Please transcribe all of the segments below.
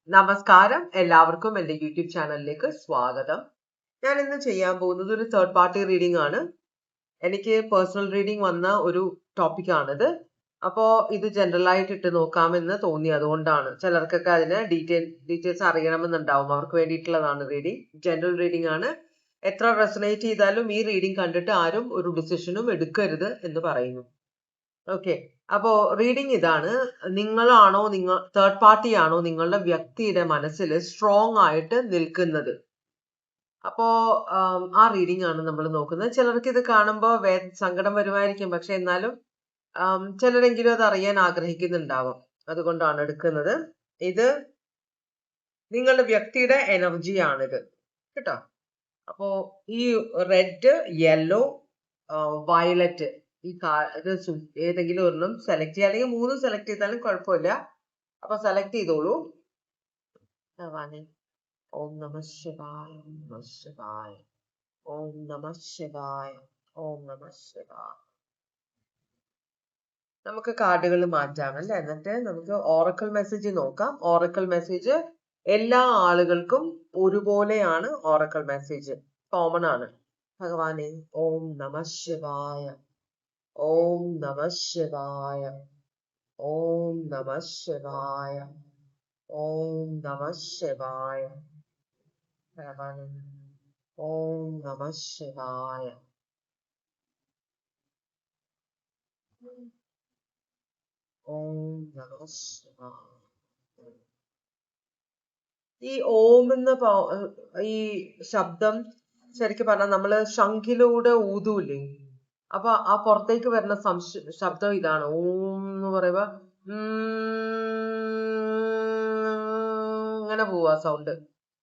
നമസ്കാരം, എല്ലാവർക്കും എൻ്റെ യൂട്യൂബ് ചാനലിലേക്ക് സ്വാഗതം. ഞാൻ ഇന്ന് ചെയ്യാൻ പോകുന്നത് ഒരു തേർഡ് പാർട്ടി റീഡിംഗ് ആണ്. എനിക്ക് പേഴ്സണൽ റീഡിംഗ് വന്ന ഒരു ടോപ്പിക്കാണിത്. അപ്പോൾ ഇത് ജനറൽ ആയിട്ട് ഇട്ട് നോക്കാമെന്ന് തോന്നി, അതുകൊണ്ടാണ്. ചിലർക്കൊക്കെ അതിന് ഡീറ്റെയിൽസ് അറിയണമെന്നുണ്ടാവും, അവർക്ക് വേണ്ടിയിട്ടുള്ളതാണ് റീഡിംഗ്. ജനറൽ റീഡിംഗ് ആണ്. എത്ര റെസണേറ്റ് ചെയ്താലും ഈ റീഡിംഗ് കണ്ടിട്ട് ആരും ഒരു ഡിസിഷനും എടുക്കരുത് എന്ന് പറയുന്നു. ഓക്കെ, അപ്പോ റീഡിംഗ് ഇതാണ്. നിങ്ങളാണോ, തേർഡ് പാർട്ടി ആണോ നിങ്ങളുടെ വ്യക്തിയുടെ മനസ്സിൽ സ്ട്രോങ് ആയിട്ട് നിൽക്കുന്നത്? അപ്പോ ആ റീഡിംഗ് ആണ് നമ്മൾ നോക്കുന്നത്. ചിലർക്ക് ഇത് കാണുമ്പോൾ സങ്കടം വരുമായിരിക്കും, പക്ഷെ എന്നാലും ചിലരെങ്കിലും അത് അറിയാൻ ആഗ്രഹിക്കുന്നുണ്ടാവും, അതുകൊണ്ടാണ് എടുക്കുന്നത്. ഇത് നിങ്ങളുടെ വ്യക്തിയുടെ എനർജിയാണിത് കേട്ടോ. അപ്പോ ഈ റെഡ്, യെല്ലോ, വയലറ്റ്, ഈ ഇത് ഏതെങ്കിലും ഒരെണ്ണം സെലക്ട് ചെയ്യുക, അല്ലെങ്കിൽ 3 സെലക്ട് ചെയ്താലും കുഴപ്പമില്ല. അപ്പൊ സെലക്ട് ചെയ്തോളൂ. ഓം നമ ശിവായ, ഓം നമ ശിവായ, ഓം നമ ശിവായ, ഓം നമ ശിവായ. നമുക്ക് കാർഡുകൾ മാറ്റാം അല്ലേ? എന്നിട്ട് നമുക്ക് ഓറക്കിൾ മെസ്സേജ് നോക്കാം. ഓറക്കിൾ മെസ്സേജ് എല്ലാ ആളുകൾക്കും ഒരുപോലെയാണ്. ഓറക്കിൾ മെസ്സേജ് കോമൺ ആണ്. ഭഗവാനെ, ഓം നമ ശിവായ, ഓം നമ ശിവായ, ഓം നമ ശിവായ, ഓം നമ ശിവായ. ഭഗവാനെ, ഓം നമ ശിവായ. ഓം നമ ശിവായ. ഈ ഓം എന്ന ഈ ശബ്ദം ശരിക്കും പറഞ്ഞാൽ നമ്മള് ശംഖിലൂടെ ഊതൂലേ, അപ്പൊ ആ പുറത്തേക്ക് വരുന്ന ശബ്ദം ഇതാണ്. ഓം എന്ന് പറയുമ്പോ ഇങ്ങനെ പോവാ സൗണ്ട്.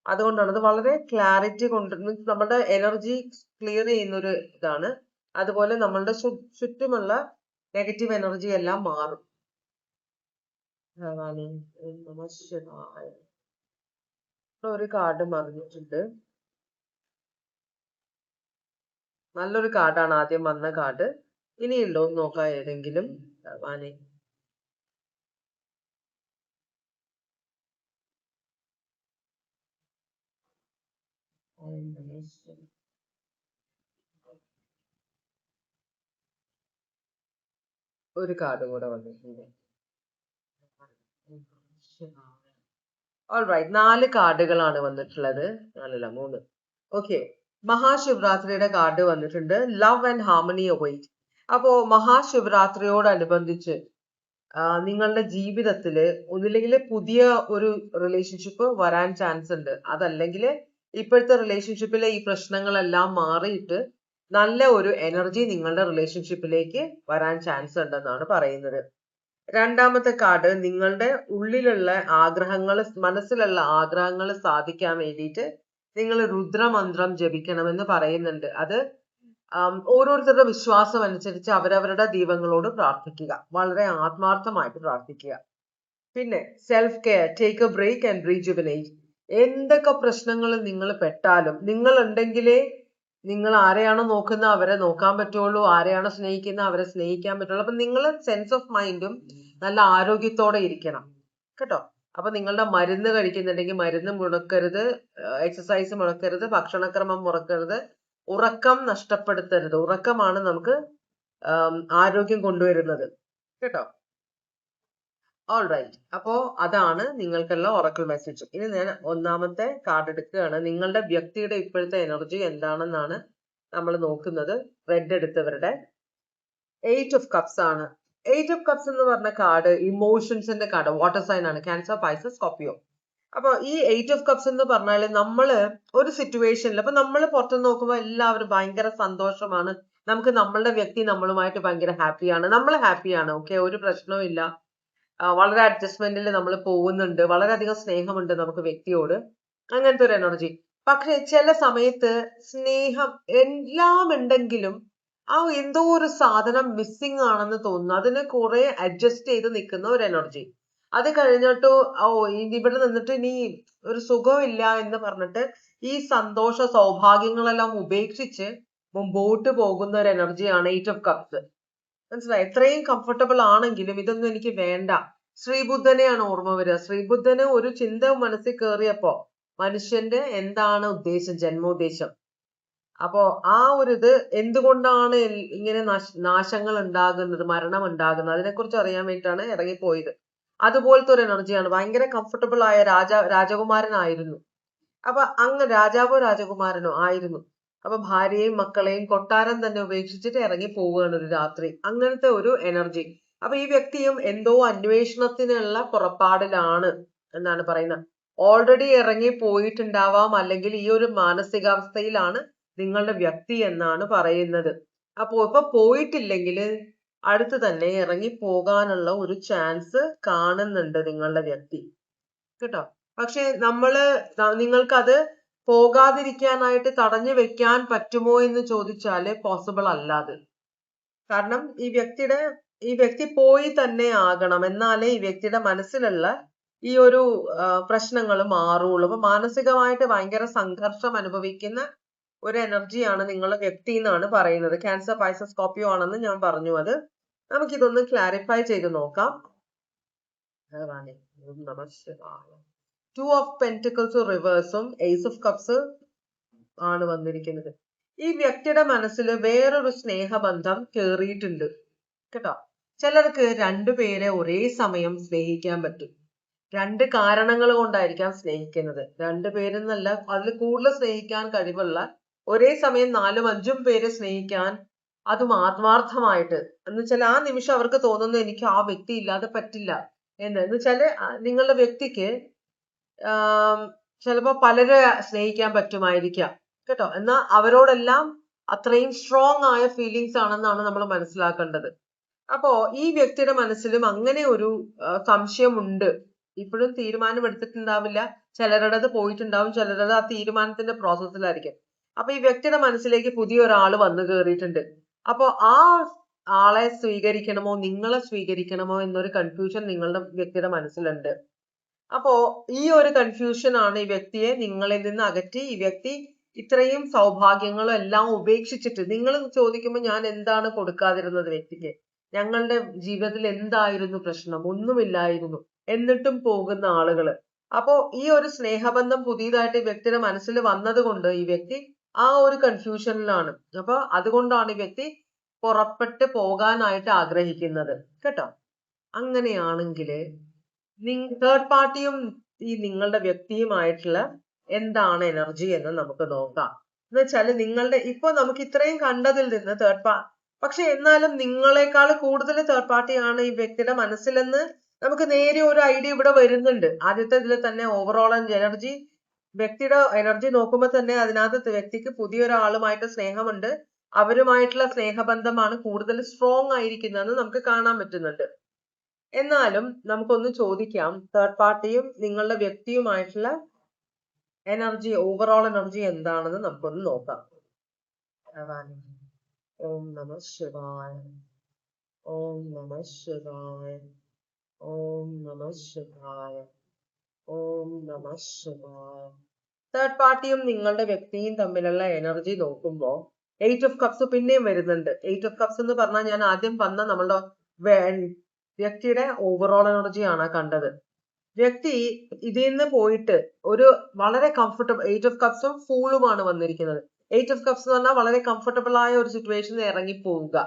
അതുകൊണ്ടാണ് അത് വളരെ ക്ലാരിറ്റി കൊണ്ട് നമ്മുടെ എനർജി ക്ലിയർ ചെയ്യുന്ന ഒരു ഇതാണ്. അതുപോലെ നമ്മളുടെ ചുറ്റുമുള്ള നെഗറ്റീവ് എനർജി എല്ലാം മാറും. ഒരു കാർഡ് മറിഞ്ഞിട്ടുണ്ട്. നല്ലൊരു കാർഡാണ് ആദ്യം വന്ന കാർഡ്. ഇനിയുണ്ടോ നോക്കാം ഏതെങ്കിലും. ഭഗവാനെ, ഒരു കാർഡ് കൂടെ വന്നിട്ടുണ്ട്. ഓൾറൈറ്റ്, 4 കാർഡുകളാണ് വന്നിട്ടുള്ളത്. 3. ഓക്കെ, മഹാശിവരാത്രിയുടെ കാർഡ് വന്നിട്ടുണ്ട്. Love and harmony await. അപ്പോ മഹാശിവരാത്രിയോടനുബന്ധിച്ച് നിങ്ങളുടെ ജീവിതത്തില് ഒന്നില്ലെങ്കിൽ പുതിയ ഒരു റിലേഷൻഷിപ്പ് വരാൻ ചാൻസ് ഉണ്ട്. അതല്ലെങ്കിൽ ഇപ്പോഴത്തെ റിലേഷൻഷിപ്പിലെ ഈ പ്രശ്നങ്ങളെല്ലാം മാറിയിട്ട് നല്ല ഒരു എനർജി നിങ്ങളുടെ റിലേഷൻഷിപ്പിലേക്ക് വരാൻ ചാൻസ് ഉണ്ടെന്നാണ് പറയുന്നത്. രണ്ടാമത്തെ കാർഡ്, നിങ്ങളുടെ ഉള്ളിലുള്ള ആഗ്രഹങ്ങൾ, മനസ്സിലുള്ള ആഗ്രഹങ്ങൾ സാധിക്കാൻ വേണ്ടിയിട്ട് നിങ്ങൾ രുദ്രമന്ത്രം ജപിക്കണമെന്ന് പറയുന്നുണ്ട്. അത് ഓരോരുത്തരുടെ വിശ്വാസം അനുസരിച്ച് അവരവരുടെ ദൈവങ്ങളോട് പ്രാർത്ഥിക്കുക, വളരെ ആത്മാർത്ഥമായിട്ട് പ്രാർത്ഥിക്കുക. പിന്നെ self care, take a break and rejuvenate. എന്തൊക്കെ പ്രശ്നങ്ങൾ നിങ്ങൾ പെട്ടാലും, നിങ്ങൾ ഉണ്ടെങ്കിലേ നിങ്ങൾ ആരെയാണോ നോക്കുന്ന അവരെ നോക്കാൻ പറ്റുള്ളൂ, ആരെയാണോ സ്നേഹിക്കുന്ന അവരെ സ്നേഹിക്കാൻ പറ്റുള്ളൂ. അപ്പൊ നിങ്ങൾ സെൻസ് ഓഫ് മൈൻഡും നല്ല ആരോഗ്യത്തോടെ ഇരിക്കണം കേട്ടോ. അപ്പൊ നിങ്ങളുടെ മരുന്ന് കഴിക്കുന്നുണ്ടെങ്കിൽ മരുന്ന് മുടക്കരുത്, എക്സസൈസ് മുടക്കരുത്, ഭക്ഷണക്രമം മുടക്കരുത്, ഉറക്കം നഷ്ടപ്പെടുത്തരുത്. ഉറക്കമാണ് നമുക്ക് ആരോഗ്യം കൊണ്ടുവരുന്നത് കേട്ടോ. ഓൾറൈറ്റ്, അപ്പോ അതാണ് നിങ്ങൾക്കുള്ള ഒറക്കിൾ മെസ്സേജ്. ഇനി ഞാൻ ഒന്നാമത്തെ കാർഡ് എടുക്കുകയാണ്. നിങ്ങളുടെ വ്യക്തിയുടെ ഇപ്പോഴത്തെ എനർജി എന്താണെന്നാണ് നമ്മൾ നോക്കുന്നത്. റെഡ് എടുത്തവരുടെ 8 ഓഫ് കപ്സ് ആണ്. 8 ഓഫ് കപ്സ് എന്ന് പറഞ്ഞ കാർഡ് ഇമോഷൻസിന്റെ കാർഡ്. വാട്ടർ സൈൻ ആണ്, ക്യാൻസർ, പൈസസ്, സ്കോർപിയോ. അപ്പൊ ഈ 8 ഓഫ് കപ്സ് എന്ന് പറഞ്ഞാല് നമ്മള് ഒരു സിറ്റുവേഷനിൽ, അപ്പൊ നമ്മൾ പുറത്തു നോക്കുമ്പോൾ എല്ലാവരും ഭയങ്കര സന്തോഷമാണ്, നമുക്ക് നമ്മളുടെ വ്യക്തി നമ്മളുമായിട്ട് ഭയങ്കര ഹാപ്പിയാണ്, നമ്മൾ ഹാപ്പിയാണ്, ഓക്കെ, ഒരു പ്രശ്നവും ഇല്ല, വളരെ അഡ്ജസ്റ്റ്മെന്റിൽ നമ്മൾ പോകുന്നുണ്ട്, വളരെയധികം സ്നേഹമുണ്ട് നമുക്ക് വ്യക്തിയോട്, അങ്ങനത്തെ ഒരു എനർജി. പക്ഷെ ചില സമയത്ത് സ്നേഹം എല്ലാം ഉണ്ടെങ്കിലും ആ എന്തോ ഒരു സാധനം മിസ്സിങ് ആണെന്ന് തോന്നുന്നു. അതിന് കുറെ അഡ്ജസ്റ്റ് ചെയ്ത് നിൽക്കുന്ന ഒരു എനർജി. അത് കഴിഞ്ഞിട്ട് ഇവിടെ നിന്നിട്ട് ഇനി ഒരു സുഖമില്ല എന്ന് പറഞ്ഞിട്ട് ഈ സന്തോഷ സൗഭാഗ്യങ്ങളെല്ലാം ഉപേക്ഷിച്ച് മുമ്പോട്ട് പോകുന്ന ഒരു എനർജിയാണ് 8 ഓഫ് കപ്സ്. മനസ്സിലായി? എത്രയും കംഫർട്ടബിൾ ആണെങ്കിലും ഇതൊന്നും എനിക്ക് വേണ്ട, ശ്രീബുദ്ധനെയാണ് ഓർമ്മ വരിക. ശ്രീബുദ്ധന് ഒരു ചിന്ത മനസ്സിൽ കയറിയപ്പോ മനുഷ്യന്റെ എന്താണ് ഉദ്ദേശം, ജന്മോദ്ദേശം. അപ്പോ ആ ഒരു ഇത് എന്തുകൊണ്ടാണ് ഇങ്ങനെ നാശങ്ങൾ ഉണ്ടാകുന്നത്, മരണം ഉണ്ടാകുന്നത്, അതിനെക്കുറിച്ച് അറിയാൻ വേണ്ടിയിട്ടാണ് ഇറങ്ങിപ്പോയത്. അതുപോലത്തെ ഒരു എനർജിയാണ്. ഭയങ്കര കംഫർട്ടബിൾ ആയ രാജകുമാരനായിരുന്നു. അപ്പൊ അങ്ങ് രാജാവോ രാജകുമാരനോ ആയിരുന്നു. അപ്പൊ ഭാര്യയും മക്കളെയും കൊട്ടാരം തന്നെ ഉപേക്ഷിച്ചിട്ട് ഇറങ്ങി പോവുകയാണ് ഒരു രാത്രി. അങ്ങനത്തെ ഒരു എനർജി. അപ്പൊ ഈ വ്യക്തിയും എന്തോ അന്വേഷണത്തിനുള്ള പുറപ്പാടിലാണ് എന്നാണ് പറയുന്നത്. ഓൾറെഡി ഇറങ്ങി പോയിട്ടുണ്ടാവാം, അല്ലെങ്കിൽ ഈ ഒരു മാനസികാവസ്ഥയിലാണ് നിങ്ങളുടെ വ്യക്തി എന്നാണ് പറയുന്നത്. അപ്പോ ഇപ്പൊ പോയിട്ടില്ലെങ്കിൽ അടുത്ത് തന്നെ ഇറങ്ങി പോകാനുള്ള ഒരു ചാൻസ് കാണുന്നുണ്ട് നിങ്ങളുടെ വ്യക്തി, കേട്ടോ. പക്ഷെ നിങ്ങൾക്കത് പോകാതിരിക്കാനായിട്ട് തടഞ്ഞു വെക്കാൻ പറ്റുമോ എന്ന് ചോദിച്ചാല് പോസിബിൾ അല്ലാതെ. കാരണം ഈ വ്യക്തി പോയി തന്നെ ആകണം, എന്നാലേ ഈ വ്യക്തിയുടെ മനസ്സിലുള്ള ഈ ഒരു പ്രശ്നങ്ങൾ മാറുള്ളൂ. അപ്പൊ മാനസികമായിട്ട് ഭയങ്കര സംഘർഷം അനുഭവിക്കുന്ന ഒരു എനർജിയാണ് നിങ്ങളുടെ വ്യക്തി എന്നാണ് പറയുന്നത്. ക്യാൻസർ, പൈസസ്, സ്കോർപിയോ ആണെന്ന് ഞാൻ പറഞ്ഞു. അത് നമുക്കിതൊന്ന് ക്ലാരിഫൈ ചെയ്ത് നോക്കാം. ടു ഓഫ് പെന്റിക്കിൾസ് റിവേഴ്സും ഏസ് ഓഫ് കപ്സ് ആണ് വന്നിരിക്കുന്നത്. ഈ വ്യക്തിയുടെ മനസ്സിൽ വേറൊരു സ്നേഹബന്ധം കേറിയിട്ടുണ്ട്, കേട്ടോ. ചിലർക്ക് രണ്ടുപേരെ ഒരേ സമയം സ്നേഹിക്കാൻ പറ്റും. രണ്ട് കാരണങ്ങൾ കൊണ്ടായിരിക്കാം സ്നേഹിക്കുന്നത്. രണ്ടുപേരെന്നല്ല, അതിൽ കൂടുതൽ സ്നേഹിക്കാൻ കഴിവുള്ള, ഒരേ സമയം 4ഉം 5ഉം പേരെ സ്നേഹിക്കാൻ, അതും ആത്മാർത്ഥമായിട്ട്, എന്ന് വെച്ചാൽ ആ നിമിഷം അവർക്ക് തോന്നുന്നു എനിക്ക് ആ വ്യക്തി ഇല്ലാതെ പറ്റില്ല എന്ന് വെച്ചാല് നിങ്ങളുടെ വ്യക്തിക്ക് ചിലപ്പോ പലരെ സ്നേഹിക്കാൻ പറ്റുമായിരിക്കാം, കേട്ടോ. എന്നാൽ അവരോടെല്ലാം അത്രയും സ്ട്രോങ് ആയ ഫീലിങ്സ് ആണെന്നാണ് നമ്മൾ മനസ്സിലാക്കേണ്ടത്. അപ്പോ ഈ വ്യക്തിയുടെ മനസ്സിലും അങ്ങനെ ഒരു സംശയമുണ്ട്. ഇപ്പോഴും തീരുമാനം എടുത്തിട്ടുണ്ടാവില്ല, ചിലരുടേത് പോയിട്ടുണ്ടാവും, ചിലരുടേത് ആ തീരുമാനത്തിന്റെ പ്രോസസ്സിലായിരിക്കും. അപ്പൊ ഈ വ്യക്തിയുടെ മനസ്സിലേക്ക് പുതിയൊരാള് വന്നു കയറിയിട്ടുണ്ട്. അപ്പോ ആ ആളെ സ്വീകരിക്കണമോ നിങ്ങളെ സ്വീകരിക്കണമോ എന്നൊരു കൺഫ്യൂഷൻ നിങ്ങളുടെ വ്യക്തിയുടെ മനസ്സിലുണ്ട്. അപ്പോ ഈ ഒരു കൺഫ്യൂഷൻ ആണ് ഈ വ്യക്തിയെ നിങ്ങളിൽ നിന്ന് അകറ്റി, ഈ വ്യക്തി ഇത്രയും സൗഭാഗ്യങ്ങളും എല്ലാം ഉപേക്ഷിച്ചിട്ട്, നിങ്ങൾ ചോദിക്കുമ്പോൾ ഞാൻ എന്താണ് കൊടുക്കാതിരുന്നത് വ്യക്തിക്ക്, ഞങ്ങളുടെ ജീവിതത്തിൽ എന്തായിരുന്നു പ്രശ്നം, ഒന്നുമില്ലായിരുന്നു, എന്നിട്ടും പോകുന്ന ആളുകള്. അപ്പോ ഈ ഒരു സ്നേഹബന്ധം പുതിയതായിട്ട് ഈ വ്യക്തിയുടെ മനസ്സിൽ വന്നത് കൊണ്ട് ഈ വ്യക്തി ആ ഒരു കൺഫ്യൂഷനിലാണ്. അപ്പൊ അതുകൊണ്ടാണ് ഈ വ്യക്തി പുറപ്പെട്ട് പോകാനായിട്ട് ആഗ്രഹിക്കുന്നത്, കേട്ടോ. അങ്ങനെയാണെങ്കിൽ തേർഡ് പാർട്ടിയും ഈ നിങ്ങളുടെ വ്യക്തിയുമായിട്ടുള്ള എന്താണ് എനർജി എന്ന് നമുക്ക് നോക്കാം. എന്ന് വെച്ചാല് ഇപ്പൊ നമുക്ക് ഇത്രയും കണ്ടതിൽ നിന്ന് പക്ഷെ എന്നാലും നിങ്ങളെക്കാൾ കൂടുതൽ തേർഡ് പാർട്ടിയാണ് ഈ വ്യക്തിയുടെ മനസ്സിലെന്ന് നമുക്ക് നേരെ ഒരു ഐഡിയ ഇവിടെ വരുന്നുണ്ട്. ആദ്യത്തെ ഇതിൽ തന്നെ ഓവറോൾ എനർജി, വ്യക്തിയുടെ എനർജി നോക്കുമ്പോൾ തന്നെ അതിനകത്ത് വ്യക്തിക്ക് പുതിയൊരാളുമായിട്ട് സ്നേഹമുണ്ട്, അവരുമായിട്ടുള്ള സ്നേഹബന്ധമാണ് കൂടുതൽ സ്ട്രോങ് ആയിരിക്കുന്നതെന്ന് നമുക്ക് കാണാൻ പറ്റുന്നുണ്ട്. എന്നാലും നമുക്കൊന്ന് ചോദിക്കാം, തേർഡ് പാർട്ടിയും നിങ്ങളുടെ വ്യക്തിയുമായിട്ടുള്ള എനർജി, ഓവറോൾ എനർജി എന്താണെന്ന് നമുക്കൊന്ന് നോക്കാം. ഓം നമഃ ശിവായ, ഓം നമഃ ശിവായ, ഓം നമഃ ശിവായ, ഓം നമഃ ശിവായ. തേർഡ് പാർട്ടിയും നിങ്ങളുടെ വ്യക്തിയും തമ്മിലുള്ള എനർജി നോക്കുമ്പോൾ 8 ഓഫ് കപ്സ് പിന്നെയും വരുന്നുണ്ട്. 8 ഓഫ് കപ്സ് എന്ന് പറഞ്ഞാൽ ഞാൻ ആദ്യം പറഞ്ഞ നമ്മളുടെ വ്യക്തിയുടെ ഓവറോൾ എനർജിയാണ് കണ്ടത്. വ്യക്തി ഇതിൽ നിന്ന് പോയിട്ട് ഒരു വളരെ കംഫർട്ടബിൾ, 8 ഓഫ് കപ്സും ഫൂളുമാണ് വന്നിരിക്കുന്നത്. 8 ഓഫ് കപ്സ് എന്ന് പറഞ്ഞാൽ വളരെ കംഫർട്ടബിൾ ആയ ഒരു സിറ്റുവേഷനിൽ ഇറങ്ങി പോവുക.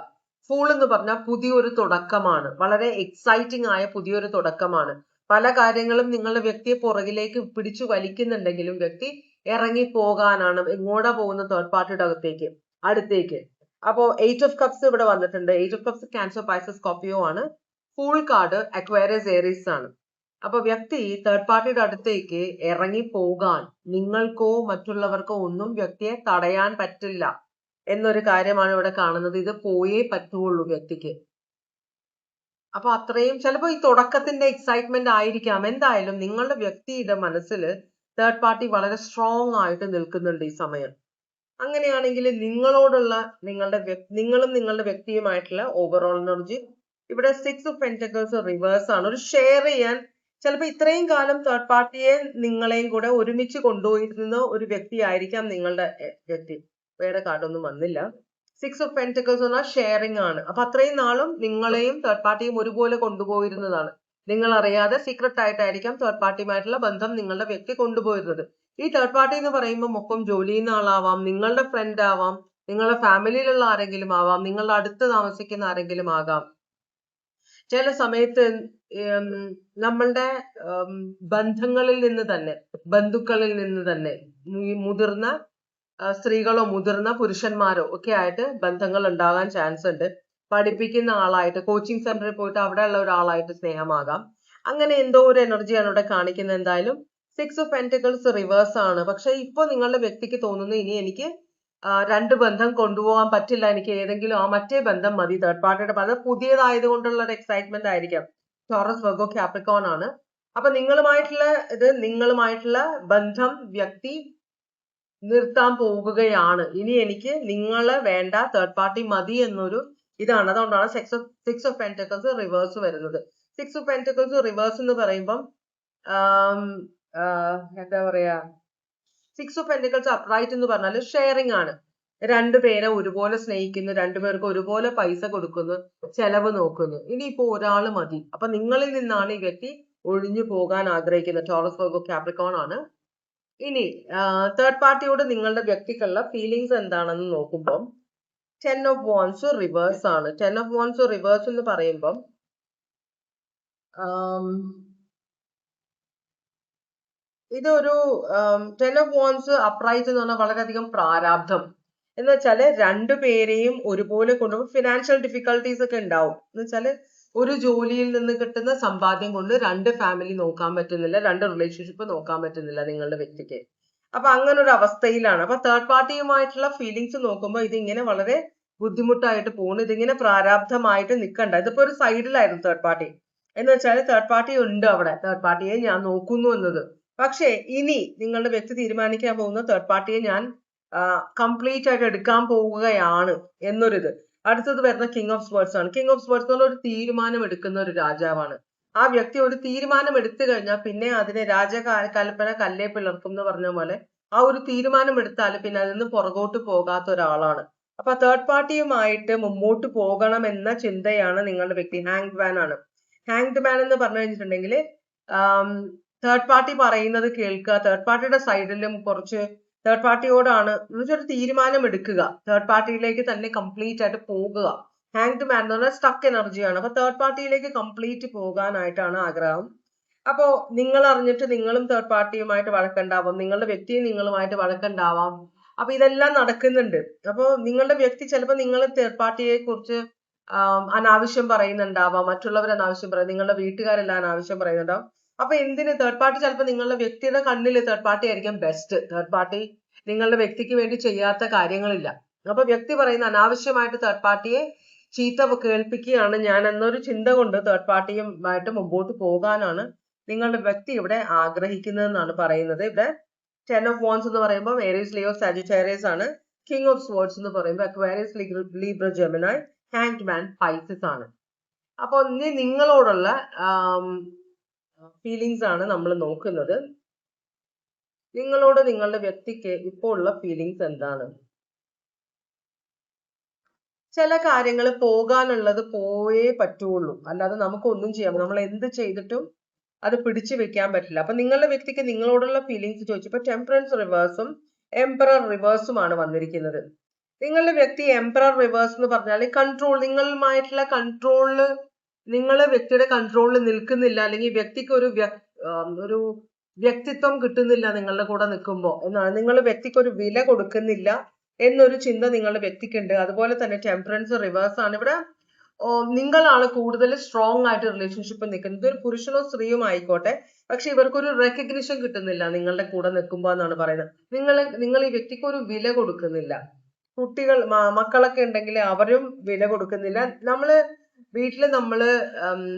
ഫൂൾ എന്ന് പറഞ്ഞാൽ പുതിയൊരു തുടക്കമാണ്, വളരെ എക്സൈറ്റിംഗ് ആയ പുതിയൊരു തുടക്കമാണ്. പല കാര്യങ്ങളും നിങ്ങളുടെ വ്യക്തിയെ പുറകിലേക്ക് പിടിച്ചു വലിക്കുന്നുണ്ടെങ്കിലും വ്യക്തി ഇറങ്ങി പോകാനാണ്. എങ്ങോട്ടാ പോകുന്ന? തേർഡ് പാർട്ടിയുടെ അടുത്തേക്ക്. അപ്പോ 8 ഓഫ് കപ്സ് ഇവിടെ വന്നിട്ടുണ്ട്. 8 of cups cancer, Pisces, Scorpio ആണ്. ഫൂൾ കാർഡ് അക്വേറിയസ്, ഏരീസ് ആണ്. അപ്പൊ വ്യക്തി തേർഡ് പാർട്ടിയുടെ അടുത്തേക്ക് ഇറങ്ങി പോകാൻ നിങ്ങൾക്കോ മറ്റുള്ളവർക്കോ ഒന്നും വ്യക്തിയെ തടയാൻ പറ്റില്ല എന്നൊരു കാര്യമാണ് ഇവിടെ കാണുന്നത്. ഇത് പോയേ പറ്റുള്ളൂ വ്യക്തിക്ക്. അപ്പൊ അത്രയും ചിലപ്പോ ഈ തുടക്കത്തിന്റെ എക്സൈറ്റ്മെന്റ് ആയിരിക്കാം. എന്തായാലും നിങ്ങളുടെ വ്യക്തിയുടെ മനസ്സിൽ തേർഡ് പാർട്ടി വളരെ സ്ട്രോങ് ആയിട്ട് നിൽക്കുന്നുണ്ട് ഈ സമയം. അങ്ങനെയാണെങ്കിൽ നിങ്ങളോടുള്ള നിങ്ങളും നിങ്ങളുടെ വ്യക്തിയുമായിട്ടുള്ള ഓവറോൾ എനർജി ഇവിടെ 6 ഓഫ് പെന്റക്കിൾസ് റിവേഴ്സ് ആണ്. ഒരു ഷെയർ ചെയ്യാൻ, ചിലപ്പോൾ ഇത്രയും കാലം തേർഡ് പാർട്ടിയെ നിങ്ങളെയും കൂടെ ഒരുമിച്ച് കൊണ്ടുപോയിരുന്ന ഒരു വ്യക്തി ആയിരിക്കാം നിങ്ങളുടെ വ്യക്തി. വേറെ കാർഡൊന്നും വന്നില്ല. 6 ഓഫ് പെന്റക്കിൾസ് പറഞ്ഞാൽ ഷെയറിംഗ് ആണ്. അപ്പൊ അത്രയും നാളും നിങ്ങളെയും തേർഡ് പാർട്ടിയും ഒരുപോലെ കൊണ്ടുപോയിരുന്നതാണ്. നിങ്ങൾ അറിയാതെ സീക്രട്ട് ആയിട്ടായിരിക്കാം തേർഡ് പാർട്ടിയുമായിട്ടുള്ള ബന്ധം നിങ്ങളുടെ വ്യക്തി കൊണ്ടുപോയിരുന്നത്. ഈ തേർഡ് പാർട്ടി എന്ന് പറയുമ്പോൾ മൊത്തം ജോലി ചെയ്യുന്ന ആളാവാം, നിങ്ങളുടെ ഫ്രണ്ട് ആവാം, നിങ്ങളുടെ ഫാമിലിയിലുള്ള ആരെങ്കിലും ആവാം, നിങ്ങളുടെ അടുത്ത് താമസിക്കുന്ന ആരെങ്കിലും ആകാം. ചില സമയത്ത് നമ്മളുടെ ബന്ധങ്ങളിൽ നിന്ന് തന്നെ, ബന്ധുക്കളിൽ നിന്ന് തന്നെ മുതിർന്ന സ്ത്രീകളോ മുതിർന്ന പുരുഷന്മാരോ ഒക്കെ ആയിട്ട് ബന്ധങ്ങൾ ഉണ്ടാകാൻ ചാൻസ് ഉണ്ട്. പഠിപ്പിക്കുന്ന ആളായിട്ട്, കോച്ചിങ് സെന്ററിൽ പോയിട്ട് അവിടെയുള്ള ഒരാളായിട്ട് സ്നേഹമാകാം. അങ്ങനെ എന്തോ ഒരു എനർജിയാണ് ഇവിടെ കാണിക്കുന്നത്. എന്തായാലും 6 of Pentacles റിവേഴ്സ് ആണ്. പക്ഷെ ഇപ്പൊ നിങ്ങളുടെ വ്യക്തിക്ക് തോന്നുന്നു ഇനി എനിക്ക് രണ്ട് ബന്ധം കൊണ്ടുപോകാൻ പറ്റില്ല, എനിക്ക് ഏതെങ്കിലും മറ്റേ ബന്ധം മതി. തേർഡ് പാർട്ടിയുടെ ബന്ധം പുതിയതായത് കൊണ്ടുള്ള ഒരു എക്സൈറ്റ്മെന്റ് ആയിരിക്കാം. ടോറസ്, വെർഗോ, കാപ്രിക്കോൺ ആണ്. അപ്പൊ നിങ്ങളുമായിട്ടുള്ള ബന്ധം വ്യക്തി നിർത്താൻ പോകുകയാണ്. ഇനി എനിക്ക് നിങ്ങളെ വേണ്ട, തേർഡ് പാർട്ടി മതി എന്നൊരു ഇതാണ്. അതുകൊണ്ടാണ് സിക്സ് ഓഫ് പെന്റക്കിൾസ് റിവേഴ്സ് വരുന്നത്. 6 of Pentacles റിവേഴ്സ് എന്ന് പറയുമ്പം എന്താ പറയാ, 6 of Pentacles അപ്രൈറ്റ് എന്ന് പറഞ്ഞാൽ ഷെയറിംഗ് ആണ്. രണ്ടുപേരെ ഒരുപോലെ സ്നേഹിക്കുന്നു, രണ്ടുപേർക്ക് ഒരുപോലെ പൈസ കൊടുക്കുന്നു, ചെലവ് നോക്കുന്നു. ഇനിയിപ്പോ ഒരാള് മതി. അപ്പൊ നിങ്ങളിൽ നിന്നാണ് ഈ വ്യക്തി ഒഴിഞ്ഞു പോകാൻ ആഗ്രഹിക്കുന്നത്. ടോറസ്, വെർഗോ, കാപ്രിക്കോൺ ആണ്. ഇനി തേർഡ് പാർട്ടിയോട് നിങ്ങളുടെ വ്യക്തിക്കുള്ള ഫീലിങ്സ് എന്താണെന്ന് നോക്കുമ്പം 10 of Wands റിവേഴ്സ് ആണ്. 10 of Wands റിവേഴ്സ് എന്ന് പറയുമ്പം ഇതൊരു 10 of Wands അപ്രൈറ്റ് എന്ന് പറഞ്ഞാൽ വളരെയധികം പ്രാരാബ്ധം എന്ന് വെച്ചാല് രണ്ടുപേരെയും ഒരുപോലെ കൊണ്ടുപോകും. ഫിനാൻഷ്യൽ ഡിഫിക്കൽട്ടീസ് ഒക്കെ ഉണ്ടാവും. എന്ന് വെച്ചാല് ഒരു ജോലിയിൽ നിന്ന് കിട്ടുന്ന സമ്പാദ്യം കൊണ്ട് രണ്ട് ഫാമിലി നോക്കാൻ പറ്റുന്നില്ല, രണ്ട് റിലേഷൻഷിപ്പ് നോക്കാൻ പറ്റുന്നില്ല നിങ്ങളുടെ വ്യക്തിക്ക്. അപ്പൊ അങ്ങനെ ഒരു അവസ്ഥയിലാണ്. അപ്പൊ തേർഡ് പാർട്ടിയുമായിട്ടുള്ള ഫീലിങ്സ് നോക്കുമ്പോൾ ഇതിങ്ങനെ വളരെ ബുദ്ധിമുട്ടായിട്ട് പോകുന്നു. ഇതിങ്ങനെ പ്രാരാബ്ധമായിട്ട് നിൽക്കണ്ട. ഇതിപ്പോ ഒരു സൈഡിലായിരുന്നു തേർഡ് പാർട്ടി. എന്ന് വെച്ചാൽ തേർഡ് പാർട്ടി ഉണ്ട് അവിടെ, തേർഡ് പാർട്ടിയെ ഞാൻ നോക്കുന്നു എന്നത്. പക്ഷെ ഇനി നിങ്ങളുടെ വ്യക്തി തീരുമാനിക്കാൻ പോകുന്ന തേർഡ് പാർട്ടിയെ ഞാൻ കംപ്ലീറ്റ് ആയിട്ട് എടുക്കാൻ പോവുകയാണ് എന്നൊരിത്. അടുത്തത് വരുന്ന കിങ് ഓഫ് സ്വേർഡ്സ് ആണ്. കിങ് ഓഫ് സ്വേർഡ്സ് എന്നുള്ള ഒരു തീരുമാനം എടുക്കുന്ന ഒരു രാജാവാണ്. ആ വ്യക്തി ഒരു തീരുമാനം എടുത്തു കഴിഞ്ഞാൽ പിന്നെ അതിനെ രാജകൽപ്പന കല്ലേ പിളർക്കും എന്ന് പറഞ്ഞ പോലെ ആ ഒരു തീരുമാനം എടുത്താൽ പിന്നെ അതിൽ നിന്ന് പുറകോട്ട് പോകാത്ത ഒരാളാണ്. അപ്പൊ തേർഡ് പാർട്ടിയുമായിട്ട് മുമ്പോട്ട് പോകണം എന്ന ചിന്തയാണ് നിങ്ങളുടെ വ്യക്തി. ഹാങ്ഡ് മാൻ ആണ്. ഹാങ്ഡ് മാൻ എന്ന് പറഞ്ഞു കഴിഞ്ഞിട്ടുണ്ടെങ്കിൽ തേർഡ് പാർട്ടി പറയുന്നത് കേൾക്കുക, തേർഡ് പാർട്ടിയുടെ സൈഡിലും കുറച്ച് തേർഡ് പാർട്ടിയോടാണ് ഒരു തീരുമാനം എടുക്കുക, തേർഡ് പാർട്ടിയിലേക്ക് തന്നെ കംപ്ലീറ്റ് ആയിട്ട് പോകുക. ഹാങ്ഡ് മാൻ എന്ന് പറഞ്ഞാൽ സ്റ്റക്ക് എനർജിയാണ്. അപ്പൊ തേർഡ് പാർട്ടിയിലേക്ക് കംപ്ലീറ്റ് പോകാനായിട്ടാണ് ആഗ്രഹം. അപ്പോ നിങ്ങൾ അറിഞ്ഞിട്ട് നിങ്ങളും തേർഡ് പാർട്ടിയുമായിട്ട് വഴക്കുണ്ടാവാം, നിങ്ങളുടെ വ്യക്തിയും നിങ്ങളുമായിട്ട് വഴക്കുണ്ടാവാം. അപ്പൊ ഇതെല്ലാം നടക്കുന്നുണ്ട്. അപ്പൊ നിങ്ങളുടെ വ്യക്തി ചിലപ്പോൾ നിങ്ങൾ തേർഡ് പാർട്ടിയെ കുറിച്ച് അനാവശ്യം പറയുന്നുണ്ടാവാം, മറ്റുള്ളവർ അനാവശ്യം പറയും, നിങ്ങളുടെ വീട്ടുകാരെല്ലാം അനാവശ്യം പറയുന്നുണ്ടാവും. അപ്പൊ എന്തിന് തേർഡ് പാർട്ടി ചിലപ്പോൾ നിങ്ങളുടെ വ്യക്തിയുടെ കണ്ണിൽ തേർഡ് പാർട്ടി ആയിരിക്കും ബെസ്റ്റ്. തേർഡ് പാർട്ടി നിങ്ങളുടെ വ്യക്തിക്ക് വേണ്ടി ചെയ്യാത്ത കാര്യങ്ങളില്ല. അപ്പൊ വ്യക്തി പറയുന്ന അനാവശ്യമായിട്ട് തേർഡ് പാർട്ടിയെ ചീത്ത കേൾപ്പിക്കുകയാണ് ഞാൻ എന്നൊരു ചിന്ത കൊണ്ട് തേർഡ് പാർട്ടിയുമായിട്ട് മുമ്പോട്ട് പോകാനാണ് നിങ്ങളുടെ വ്യക്തി ഇവിടെ ആഗ്രഹിക്കുന്നതെന്നാണ് പറയുന്നത്. ഇവിടെ 10 of Wands എന്ന് പറയുമ്പോൾ ഏരീസ്, ലിയോ, സാജിറ്റേറിയസ് ആണ്. കിങ് ഓഫ് സ്വേർഡ്സ് എന്ന് പറയുമ്പോൾ Aquarius, Libra, ജെമിനായ്, hanged man, Pisces ആണ്. അപ്പൊ ഇനി നിങ്ങളോടുള്ള ഫീലിങ്സ് ആണ് നമ്മൾ നോക്കുന്നത്. നിങ്ങളോട് നിങ്ങളുടെ വ്യക്തിക്ക് ഇപ്പോൾ ഉള്ള ഫീലിങ്സ് എന്താണ്? ചില കാര്യങ്ങൾ പോകാനുള്ളത് പോയേ പറ്റുള്ളൂ, അല്ലാതെ നമുക്കൊന്നും ചെയ്യാം, നമ്മൾ എന്ത് ചെയ്തിട്ടും അത് പിടിച്ചു വെക്കാൻ പറ്റില്ല. അപ്പൊ നിങ്ങളുടെ വ്യക്തിക്ക് നിങ്ങളോടുള്ള ഫീലിങ്സ് ചോദിച്ചപ്പോ ടെമ്പറൻസ് റിവേഴ്സും എംപറർ റിവേഴ്സുമാണ് വന്നിരിക്കുന്നത്. നിങ്ങളുടെ വ്യക്തി എംപറർ റിവേഴ്സ് എന്ന് പറഞ്ഞാൽ കൺട്രോൾ, നിങ്ങളുമായിട്ടുള്ള കൺട്രോളില്, നിങ്ങളെ വ്യക്തിയുടെ കൺട്രോളിൽ നിൽക്കുന്നില്ല, അല്ലെങ്കിൽ വ്യക്തിക്ക് ഒരു വ്യക്തിത്വം കിട്ടുന്നില്ല നിങ്ങളുടെ കൂടെ നിൽക്കുമ്പോൾ എന്നാണ്. നിങ്ങൾ വ്യക്തിക്ക് ഒരു വില കൊടുക്കുന്നില്ല എന്നൊരു ചിന്ത നിങ്ങളുടെ വ്യക്തിക്കുണ്ട്. അതുപോലെ തന്നെ ടെമ്പറൻസ് റിവേഴ്സ് ആണ്. ഇവിടെ നിങ്ങളാണ് കൂടുതൽ സ്ട്രോങ് ആയിട്ട് റിലേഷൻഷിപ്പ് നിൽക്കുന്നത്. ഒരു പുരുഷനോ സ്ത്രീയോ ആയിക്കോട്ടെ, പക്ഷെ ഇവർക്കൊരു റെക്കഗ്നിഷൻ കിട്ടുന്നില്ല നിങ്ങളുടെ കൂടെ നിൽക്കുമ്പോ എന്നാണ് പറയുന്നത്. നിങ്ങൾ ഈ വ്യക്തിക്ക് ഒരു വില കൊടുക്കുന്നില്ല. കുട്ടികൾ, മക്കളൊക്കെ ഉണ്ടെങ്കിൽ അവരും വില കൊടുക്കുന്നില്ല. വീട്ടില്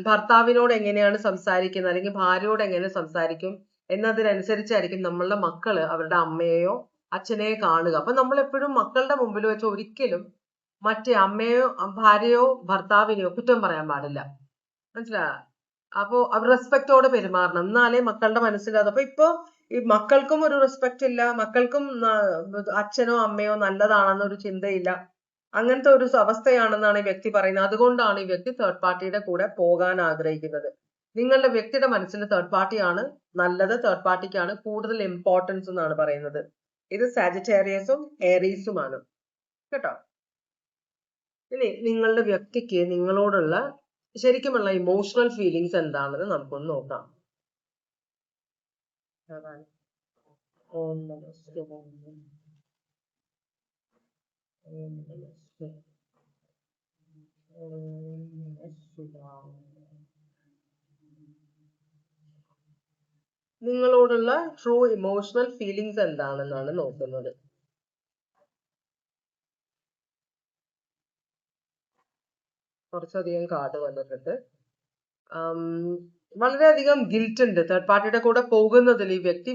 ഭർത്താവിനോട് എങ്ങനെയാണ് സംസാരിക്കുന്നത്, അല്ലെങ്കിൽ ഭാര്യയോട് എങ്ങനെ സംസാരിക്കും എന്നതിനനുസരിച്ചായിരിക്കും നമ്മളുടെ മക്കള് അവരുടെ അമ്മയെയോ അച്ഛനെയോ കാണുക. അപ്പൊ നമ്മൾ എപ്പോഴും മക്കളുടെ മുമ്പിൽ വെച്ച് ഒരിക്കലും മറ്റേ അമ്മയോ ഭാര്യയോ ഭർത്താവിനെയോ കുറ്റം പറയാൻ പാടില്ല. മനസ്സിലായോ? അപ്പോ അവർ റെസ്പെക്റ്റോടെ പെരുമാറണം, എന്നാലേ മക്കളുടെ മനസ്സിലാകും. അപ്പൊ ഇപ്പൊ ഈ മക്കൾക്കും ഒരു റെസ്പെക്റ്റ് ഇല്ല, മക്കൾക്കും അച്ഛനോ അമ്മയോ നല്ലതാണെന്നൊരു ചിന്തയില്ല. അങ്ങനത്തെ ഒരു അവസ്ഥയാണെന്നാണ് ഈ വ്യക്തി പറയുന്നത്. അതുകൊണ്ടാണ് ഈ വ്യക്തി തേർഡ് പാർട്ടിയുടെ കൂടെ പോകാൻ ആഗ്രഹിക്കുന്നത്. നിങ്ങളുടെ വ്യക്തിയുടെ മനസ്സിന് തേർഡ് പാർട്ടിയാണ് നല്ലത്, തേർഡ് പാർട്ടിക്കാണ് കൂടുതൽ ഇമ്പോർട്ടൻസ് എന്നാണ് പറയുന്നത്. ഇത് സാജിറ്റേറിയസും ഏറീസുമാണ് കേട്ടോ. ഇനി നിങ്ങളുടെ വ്യക്തിക്ക് നിങ്ങളോടുള്ള ശരിക്കുമുള്ള ഇമോഷണൽ ഫീലിങ്സ് എന്താണെന്ന് നമുക്കൊന്ന് നോക്കാം. ഓം നമസ്തേ ഓം നമസ്തേ ഓം നമസ്തേ. നിങ്ങളോടുള്ള ട്രൂ ഇമോഷണൽ ഫീലിങ്സ് എന്താണെന്നാണ് നോക്കുന്നത്. കുറച്ചധികം കാർഡ് വന്നിട്ടുണ്ട്. വളരെയധികം ഗിൽറ്റ് ഉണ്ട് തേർഡ് പാർട്ടിയുടെ കൂടെ പോകുന്നതിൽ. ഈ വ്യക്തി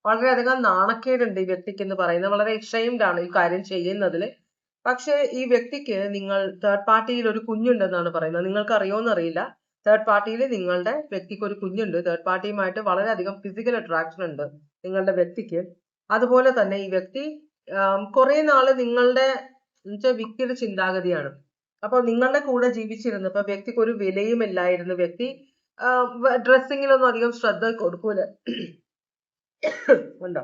വളരെയധികം നാണക്കേടുണ്ട് ഈ വ്യക്തിക്ക് എന്ന് പറയുന്നത്. വളരെ ഷെയിംഡ് ആണ് ഈ കാര്യം ചെയ്യുന്നതിൽ. പക്ഷെ ഈ വ്യക്തിക്ക് നിങ്ങൾ തേർഡ് പാർട്ടിയിൽ ഒരു കുഞ്ഞുണ്ടെന്നാണ് പറയുന്നത്. നിങ്ങൾക്ക് അറിയോന്നറിയില്ല, തേർഡ് പാർട്ടിയിൽ നിങ്ങളുടെ വ്യക്തിക്ക് ഒരു കുഞ്ഞുണ്ട്. തേർഡ് പാർട്ടിയുമായിട്ട് വളരെയധികം ഫിസിക്കൽ അട്രാക്ഷൻ ഉണ്ട് നിങ്ങളുടെ വ്യക്തിക്ക്. അതുപോലെ തന്നെ ഈ വ്യക്തി കുറെ നാള് നിങ്ങളുടെ വ്യക്തിയുടെ ചിന്താഗതിയാണ്. അപ്പൊ നിങ്ങളുടെ കൂടെ ജീവിച്ചിരുന്നപ്പോ വ്യക്തിക്ക് ഒരു വിലയും ഇല്ലായിരുന്നു. വ്യക്തി ഡ്രസ്സിങ്ങിലൊന്നും അധികം ശ്രദ്ധ കൊടുക്കൂല. ഉണ്ടോ?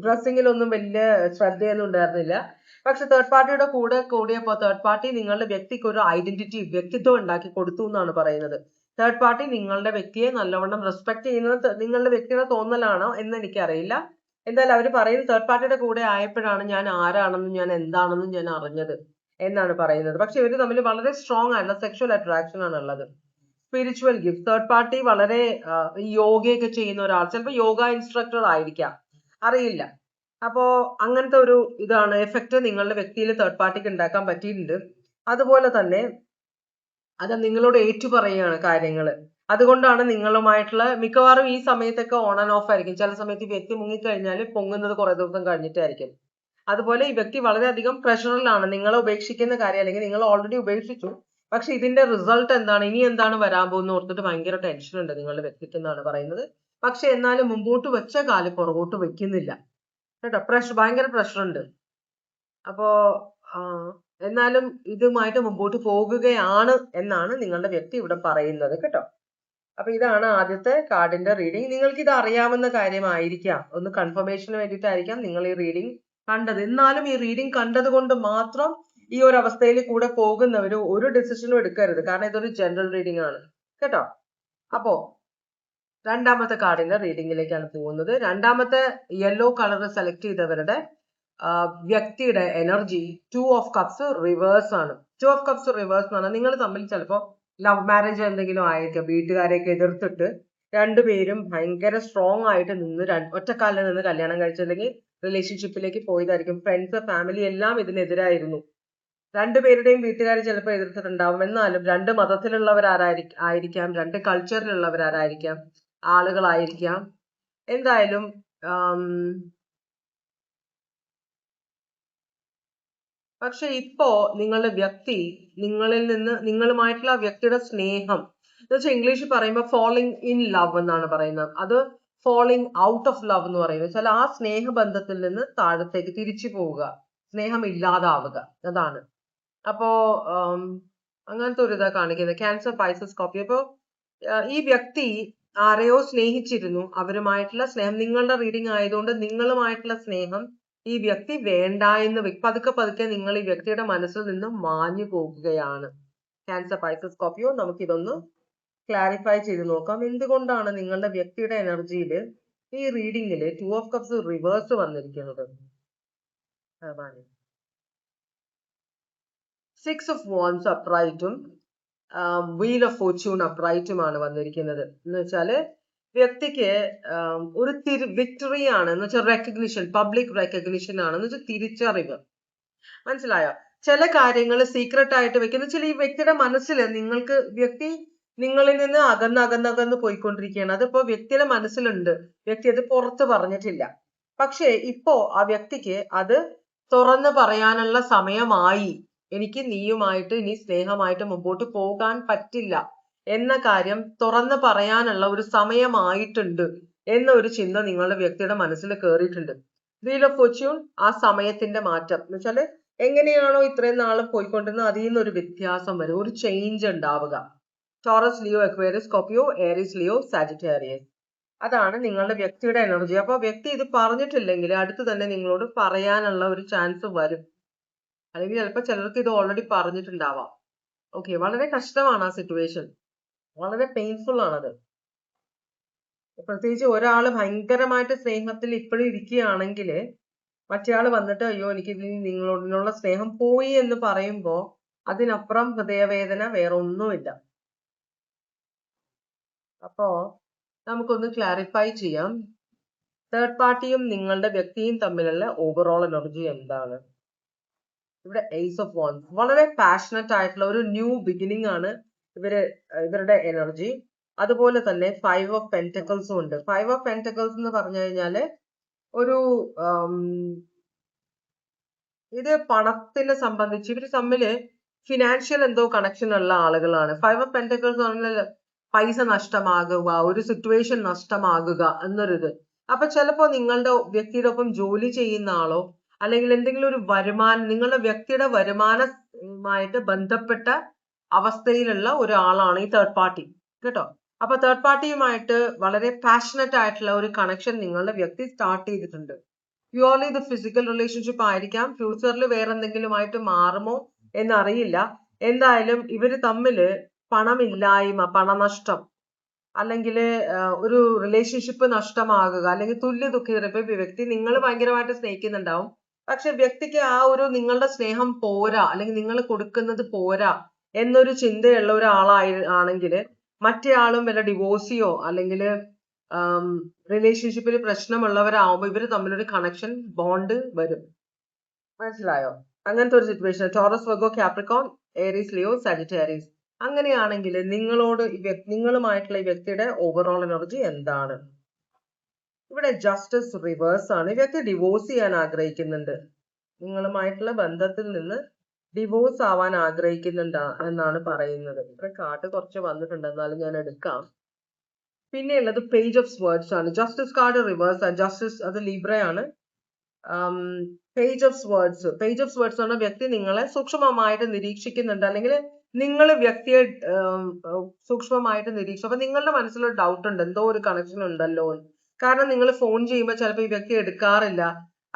ഡ്രസ്സിങ്ങിലൊന്നും വലിയ ശ്രദ്ധയൊന്നും ഉണ്ടായിരുന്നില്ല. പക്ഷെ തേർഡ് പാർട്ടിയുടെ കൂടെ കൂടിയപ്പോ തേർഡ് പാർട്ടി നിങ്ങളുടെ വ്യക്തിക്ക് ഒരു ഐഡന്റിറ്റി, വ്യക്തിത്വം ഉണ്ടാക്കി കൊടുത്തു എന്നാണ് പറയുന്നത്. തേർഡ് പാർട്ടി നിങ്ങളുടെ വ്യക്തിയെ നല്ലവണ്ണം റെസ്പെക്ട് ചെയ്യുന്നത് നിങ്ങളുടെ വ്യക്തിയുടെ തോന്നലാണോ എന്ന് എനിക്കറിയില്ല. എന്തായാലും അവര് പറയുന്നത് തേർഡ് പാർട്ടിയുടെ കൂടെ ആയപ്പോഴാണ് ഞാൻ ആരാണെന്നും ഞാൻ എന്താണെന്നും ഞാൻ അറിഞ്ഞത് എന്നാണ് പറയുന്നത്. പക്ഷെ ഇവര് തമ്മിൽ വളരെ സ്ട്രോങ് ആയിട്ടുള്ള സെക്ഷൽ അട്രാക്ഷൻ ആണ് ഉള്ളത്. സ്പിരിച്വൽ ഗിഫ്റ്റ്, തേർഡ് പാർട്ടി വളരെ യോഗയൊക്കെ ചെയ്യുന്ന ഒരാൾ, ചിലപ്പോൾ യോഗ ഇൻസ്ട്രക്ടർ ആയിരിക്കാം, അറിയില്ല. അപ്പോ അങ്ങനത്തെ ഒരു ഇതാണ് എഫക്റ്റ് നിങ്ങളുടെ വ്യക്തിയിൽ തേർഡ് പാർട്ടിക്ക് ഉണ്ടാക്കാൻ പറ്റിയിട്ടുണ്ട്. അതുപോലെ തന്നെ അത് നിങ്ങളോട് ഏറ്റുപറയാണ് കാര്യങ്ങൾ. അതുകൊണ്ടാണ് നിങ്ങളുമായിട്ടുള്ള മിക്കവാറും ഈ സമയത്തൊക്കെ ഓൺ ആൻഡ് ഓഫ് ആയിരിക്കും. ചില സമയത്ത് ഈ വ്യക്തി മുങ്ങിക്കഴിഞ്ഞാൽ പൊങ്ങുന്നത് കുറെ ദിവസം കഴിഞ്ഞിട്ടായിരിക്കും. അതുപോലെ ഈ വ്യക്തി വളരെയധികം പ്രഷറിലാണ്. നിങ്ങളെ ഉപേക്ഷിക്കുന്ന കാര്യം, അല്ലെങ്കിൽ നിങ്ങൾ ഓൾറെഡി ഉപേക്ഷിച്ചു, പക്ഷെ ഇതിന്റെ റിസൾട്ട് എന്താണ്, ഇനി എന്താണ് വരാൻ പോകുന്ന ഓർത്തിട്ട് ഭയങ്കര ടെൻഷൻ ഉണ്ട് നിങ്ങളുടെ വ്യക്തിക്ക് എന്നാണ് പറയുന്നത്. പക്ഷെ എന്നാലും മുമ്പോട്ട് വെച്ച കാല് പുറകോട്ട് വെക്കുന്നില്ല കേട്ടോ. ഭയങ്കര പ്രഷർ ഉണ്ട്. അപ്പോ എന്നാലും ഇതുമായിട്ട് മുമ്പോട്ട് പോകുകയാണ് എന്നാണ് നിങ്ങളുടെ വ്യക്തി ഇവിടെ പറയുന്നത് കേട്ടോ. അപ്പൊ ഇതാണ് ആദ്യത്തെ കാർഡിന്റെ റീഡിങ്. നിങ്ങൾക്ക് ഇത് അറിയാവുന്ന കാര്യമായിരിക്കാം, ഒന്ന് കൺഫർമേഷന് വേണ്ടിയിട്ടായിരിക്കാം നിങ്ങൾ ഈ റീഡിങ് കണ്ടത്. എന്നാലും ഈ റീഡിങ് കണ്ടത് കൊണ്ട് മാത്രം ഈ ഒരു അവസ്ഥയിൽ കൂടെ പോകുന്നവര് ഒരു ഡിസിഷനും എടുക്കരുത്, കാരണം ഇതൊരു ജനറൽ റീഡിംഗ് ആണ് കേട്ടോ. അപ്പോ രണ്ടാമത്തെ കാർഡിന്റെ റീഡിങ്ങിലേക്കാണ് പോകുന്നത്. രണ്ടാമത്തെ യെല്ലോ കളർ സെലക്ട് ചെയ്തവരുടെ വ്യക്തിയുടെ എനർജി 2 ഓഫ് കപ്സ് റിവേഴ്സ് ആണ്. 2 ഓഫ് കപ്സ് റിവേഴ്സ് എന്ന് പറഞ്ഞാൽ നിങ്ങൾ തമ്മിൽ ചിലപ്പോൾ ലവ് മാരേജ് എന്തെങ്കിലും ആയിരിക്കും. വീട്ടുകാരെയൊക്കെ എതിർത്തിട്ട് രണ്ടുപേരും ഭയങ്കര സ്ട്രോങ് ആയിട്ട് നിന്ന് ഒറ്റക്കാലിൽ നിന്ന് കല്യാണം കഴിച്ചല്ലെങ്കിൽ റിലേഷൻഷിപ്പിലേക്ക് പോയതായിരിക്കും. ഫ്രണ്ട്സ്, ഫാമിലി എല്ലാം ഇതിനെതിരായിരുന്നു. രണ്ടുപേരുടെയും വീട്ടുകാർ ചിലപ്പോൾ എതിർത്തിട്ടുണ്ടാവും. എന്നാലും രണ്ട് മതത്തിലുള്ളവരായിരിക്കാം, രണ്ട് കൾച്ചറിലുള്ളവരായിരിക്കാം, ആളുകളായിരിക്കാം. എന്തായാലും പക്ഷെ ഇപ്പോ നിങ്ങളുടെ വ്യക്തി നിങ്ങളുമായിട്ടുള്ള വ്യക്തിയുടെ സ്നേഹം എന്ന് വെച്ചാൽ ഇംഗ്ലീഷിൽ പറയുമ്പോൾ ഫോളിങ് ഇൻ ലവ് എന്നാണ് പറയുന്നത്. അത് ഫോളിങ് ഔട്ട് ഓഫ് ലവ് എന്ന് പറയുന്നത് വെച്ചാൽ ആ സ്നേഹബന്ധത്തിൽ നിന്ന് താഴത്തേക്ക് തിരിച്ചു പോവുക, സ്നേഹം ഇല്ലാതാവുക, അതാണ്. അപ്പോ അങ്ങനത്തെ ഒരു ഇതാ കാണിക്കുന്നത്. Cancer, Pisces, Scorpio. അപ്പോ ഈ വ്യക്തി ആരെയോ സ്നേഹിച്ചിരുന്നു, അവരുമായിട്ടുള്ള സ്നേഹം, നിങ്ങളുടെ റീഡിംഗ് ആയതുകൊണ്ട് നിങ്ങളുമായിട്ടുള്ള സ്നേഹം ഈ വ്യക്തി വേണ്ട എന്ന് പതുക്കെ നിങ്ങൾ ഈ വ്യക്തിയുടെ മനസ്സിൽ നിന്നും മാഞ്ഞു പോകുകയാണ്. Cancer, Pisces, Scorpio. നമുക്കിതൊന്ന് ക്ലാരിഫൈ ചെയ്ത് നോക്കാം. എന്തുകൊണ്ടാണ് നിങ്ങളുടെ വ്യക്തിയുടെ എനർജിയിൽ ഈ റീഡിങ്ങില് 2 ഓഫ് കപ്സ് റിവേഴ്സ് വന്നിരിക്കുന്നത്? 6 ഓഫ് വാൻഡ്സ് അപ്രൈറ്റും വീൽ ഓഫ് ഫോർച്യൂൺ അപ്രൈറ്റുമാണ് വന്നിരിക്കുന്നത്. എന്ന് വെച്ചാല് വ്യക്തിക്ക് ഒരു വിക്ടറി ആണ്, എന്ന് വെച്ചാൽ റെക്കഗ്നിഷൻ, പബ്ലിക് റെക്കഗ്നിഷൻ ആണ്, എന്ന് വെച്ചാൽ തിരിച്ചറിവ്. മനസ്സിലായോ? ചില കാര്യങ്ങൾ സീക്രട്ട് ആയിട്ട് വെക്കുന്ന വെച്ചാൽ ഈ വ്യക്തിയുടെ മനസ്സിൽ വ്യക്തി നിങ്ങളിൽ നിന്ന് അകന്ന് പോയിക്കൊണ്ടിരിക്കുകയാണ്. അതിപ്പോ വ്യക്തിയുടെ മനസ്സിലുണ്ട്, വ്യക്തി അത് പുറത്ത് പറഞ്ഞിട്ടില്ല. പക്ഷെ ഇപ്പോ ആ വ്യക്തിക്ക് അത് തുറന്ന് പറയാനുള്ള സമയമായി. എനിക്ക് നീയുമായിട്ട് ഇനി സ്നേഹമായിട്ട് മുമ്പോട്ട് പോകാൻ പറ്റില്ല എന്ന കാര്യം തുറന്ന് പറയാനുള്ള ഒരു സമയമായിട്ടുണ്ട് എന്ന ഒരു ചിന്ത നിങ്ങളുടെ വ്യക്തിയുടെ മനസ്സിൽ കയറിയിട്ടുണ്ട്. വീൽ ഓഫ് ഫോർച്യൂൺ, ആ സമയത്തിന്റെ മാറ്റം എന്ന് വെച്ചാല് എങ്ങനെയാണോ ഇത്രയും നാളും പോയിക്കൊണ്ടിരുന്നത് അതിൽ നിന്നൊരു വ്യത്യാസം വരും, ഒരു ചേഞ്ച് ഉണ്ടാവുക. Taurus, Leo, Aquarius, Scorpio, Aries, Leo, Sagittarius. അതാണ് നിങ്ങളുടെ വ്യക്തിയുടെ എനർജി. അപ്പൊ വ്യക്തി ഇത് പറഞ്ഞിട്ടില്ലെങ്കിൽ അടുത്ത് തന്നെ നിങ്ങളോട് പറയാനുള്ള ഒരു ചാൻസ് വരും. അല്ലെങ്കിൽ ചിലപ്പോൾ ചിലർക്ക് ഇത് ഓൾറെഡി പറഞ്ഞിട്ടുണ്ടാവാം. ഓക്കെ, വളരെ കഷ്ടമാണ് ആ സിറ്റുവേഷൻ, വളരെ പെയിൻഫുൾ ആണത്. പ്രത്യേകിച്ച് ഒരാള് ഭയങ്കരമായിട്ട് സ്നേഹത്തിൽ ഇപ്പോഴും ഇരിക്കുകയാണെങ്കിൽ മറ്റേയാള് വന്നിട്ട് അയ്യോ എനിക്ക് നിങ്ങളോടുള്ള സ്നേഹം പോയി എന്ന് പറയുമ്പോ അതിനപ്പുറം ഹൃദയവേദന വേറെ ഒന്നുമില്ല. അപ്പോ നമുക്കൊന്ന് ക്ലാരിഫൈ ചെയ്യാം, തേർഡ് പാർട്ടിയും നിങ്ങളുടെ വ്യക്തിയും തമ്മിലുള്ള ഓവറോൾ എനർജി എന്താണ്. ഇവിടെ ഏസ് ഓഫ് വാൻസ്, വളരെ പാഷനറ്റ് ആയിട്ടുള്ള ഒരു ന്യൂ ബിഗിനിങ് ആണ് ഇവരുടെ എനർജി. അതുപോലെ തന്നെ 5 ഓഫ് പെന്റക്കിൾസും ഉണ്ട്. 5 ഓഫ് പെന്റക്കിൾസ് എന്ന് പറഞ്ഞു കഴിഞ്ഞാല് ഒരു ഇത് പണത്തിനെ സംബന്ധിച്ച് ഇവര് തമ്മില് ഫിനാൻഷ്യൽ എന്തോ കണക്ഷൻ ഉള്ള ആളുകളാണ്. 5 ഓഫ് പെന്റക്കിൾസ് പറഞ്ഞാൽ പൈസ നഷ്ടമാകുക, ഒരു സിറ്റുവേഷൻ നഷ്ടമാകുക എന്നൊരിത്. അപ്പൊ ചിലപ്പോ നിങ്ങളുടെ വ്യക്തിയുടെ ഒപ്പം ജോലി ചെയ്യുന്ന ആളോ അല്ലെങ്കിൽ എന്തെങ്കിലും ഒരു വരുമാനം, നിങ്ങളുടെ വ്യക്തിയുടെ വരുമാനമായിട്ട് ബന്ധപ്പെട്ട അവസ്ഥയിലുള്ള ഒരാളാണ് ഈ തേർഡ് പാർട്ടി കേട്ടോ. അപ്പൊ തേർഡ് പാർട്ടിയുമായിട്ട് വളരെ പാഷനറ്റ് ആയിട്ടുള്ള ഒരു കണക്ഷൻ നിങ്ങളുടെ വ്യക്തി സ്റ്റാർട്ട് ചെയ്തിട്ടുണ്ട്. പ്യുവർലി ഇത് ഫിസിക്കൽ റിലേഷൻഷിപ്പ് ആയിരിക്കാം, ഫ്യൂച്ചറിൽ വേറെ എന്തെങ്കിലുമായിട്ട് മാറുമോ എന്നറിയില്ല. എന്തായാലും ഇവര് തമ്മില് പണമില്ലായ്മ, പണനഷ്ടം, അല്ലെങ്കിൽ ഒരു റിലേഷൻഷിപ്പ് നഷ്ടമാകുക, അല്ലെങ്കിൽ തുല്യ ദുഃഖിതർ. ഇപ്പൊ വ്യക്തി നിങ്ങൾ ഭയങ്കരമായിട്ട് സ്നേഹിക്കുന്നുണ്ടാവും, പക്ഷെ വ്യക്തിക്ക് ആ ഒരു നിങ്ങളുടെ സ്നേഹം പോരാ, അല്ലെങ്കിൽ നിങ്ങൾ കൊടുക്കുന്നത് പോരാ എന്നൊരു ചിന്തയുള്ള ഒരാളാണെങ്കിൽ മറ്റേ ആളും വല്ല ഡിവോഴ്സിയോ അല്ലെങ്കിൽ റിലേഷൻഷിപ്പിൽ പ്രശ്നമുള്ളവരാവുമ്പോൾ ഇവര് തമ്മിലൊരു കണക്ഷൻ, ബോണ്ട് വരും. മനസ്സിലായോ? അങ്ങനത്തെ ഒരു situation. Taurus, Virgo, Capricorn, Aries, Leo, Sagittarius. അങ്ങനെയാണെങ്കിൽ നിങ്ങളുമായിട്ടുള്ള ഈ വ്യക്തിയുടെ ഓവറോൾ എനർജി എന്താണ്? ഇവിടെ ജസ്റ്റിസ് റിവേഴ്സ് ആണ്. ഈ വ്യക്തി ഡിവോഴ്സ് ചെയ്യാൻ ആഗ്രഹിക്കുന്നുണ്ട്, നിങ്ങളുമായിട്ടുള്ള ബന്ധത്തിൽ നിന്ന് ഡിവോഴ്സ് ആവാൻ ആഗ്രഹിക്കുന്നുണ്ട് എന്നാണ് പറയുന്നത്. ഇവിടെ കാർഡ് കുറച്ച് വന്നിട്ടുണ്ട്, എന്നാലും ഞാൻ എടുക്കാം. പിന്നെ ഉള്ളത് പേജ് ഓഫ് സ്വേർഡ്സ് ആണ്. ജസ്റ്റിസ് കാർഡ് റിവേഴ്സ് ആണ്. ജസ്റ്റിസ് അത് ലിബ്രയാണ്. Page of swords, page of swords ആണ് വ്യക്തി നിങ്ങളെ സൂക്ഷ്മമായിട്ട് നിരീക്ഷിക്കുന്നുണ്ട്, അല്ലെങ്കിൽ നിങ്ങൾ വ്യക്തിയെ സൂക്ഷ്മമായിട്ട് നിരീക്ഷിച്ചു. അപ്പൊ നിങ്ങളുടെ മനസ്സിലൊരു ഡൗട്ട് ഉണ്ട്, എന്തോ ഒരു കണക്ഷൻ ഉണ്ടല്ലോ. കാരണം നിങ്ങൾ ഫോൺ ചെയ്യുമ്പോൾ ചിലപ്പോൾ ഈ വ്യക്തി എടുക്കാറില്ല,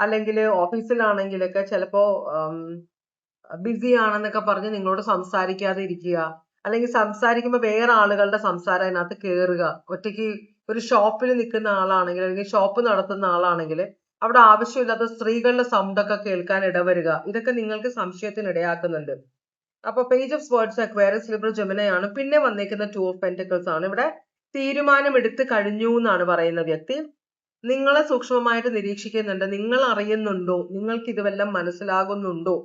അല്ലെങ്കിൽ ഓഫീസിലാണെങ്കിലൊക്കെ ചിലപ്പോ ബിസി ആണെന്നൊക്കെ പറഞ്ഞ് നിങ്ങളോട് സംസാരിക്കാതെ ഇരിക്കുക, അല്ലെങ്കിൽ സംസാരിക്കുമ്പോൾ വേറെ ആളുകളുടെ സംസാരം അതിനകത്ത് കയറുക. ഒറ്റയ്ക്ക് ഒരു ഷോപ്പിൽ നിൽക്കുന്ന ആളാണെങ്കിൽ, അല്ലെങ്കിൽ ഷോപ്പ് നടത്തുന്ന ആളാണെങ്കിൽ അവിടെ ആവശ്യമില്ലാത്ത സ്ത്രീകളുടെ സൗണ്ട് ഒക്കെ കേൾക്കാൻ ഇടവരിക. ഇതൊക്കെ നിങ്ങൾക്ക് സംശയത്തിന് ഇടയാക്കുന്നുണ്ട്. അപ്പൊ page of swords Aquarius, Libra, Gemini ആണ്. പിന്നെ വന്നേക്കുന്ന 2 ഓഫ് പെന്റക്കിൾസ് ആണ്. ഇവിടെ തീരുമാനം എടുത്ത് കഴിഞ്ഞു എന്നാണ് പറയുന്ന വ്യക്തി. നിങ്ങളെ സൂക്ഷ്മമായിട്ട് നിരീക്ഷിക്കുന്നുണ്ട്, നിങ്ങൾ അറിയുന്നുണ്ടോ, നിങ്ങൾക്ക് ഇതുവെല്ലാം മനസ്സിലാകുന്നുണ്ടോ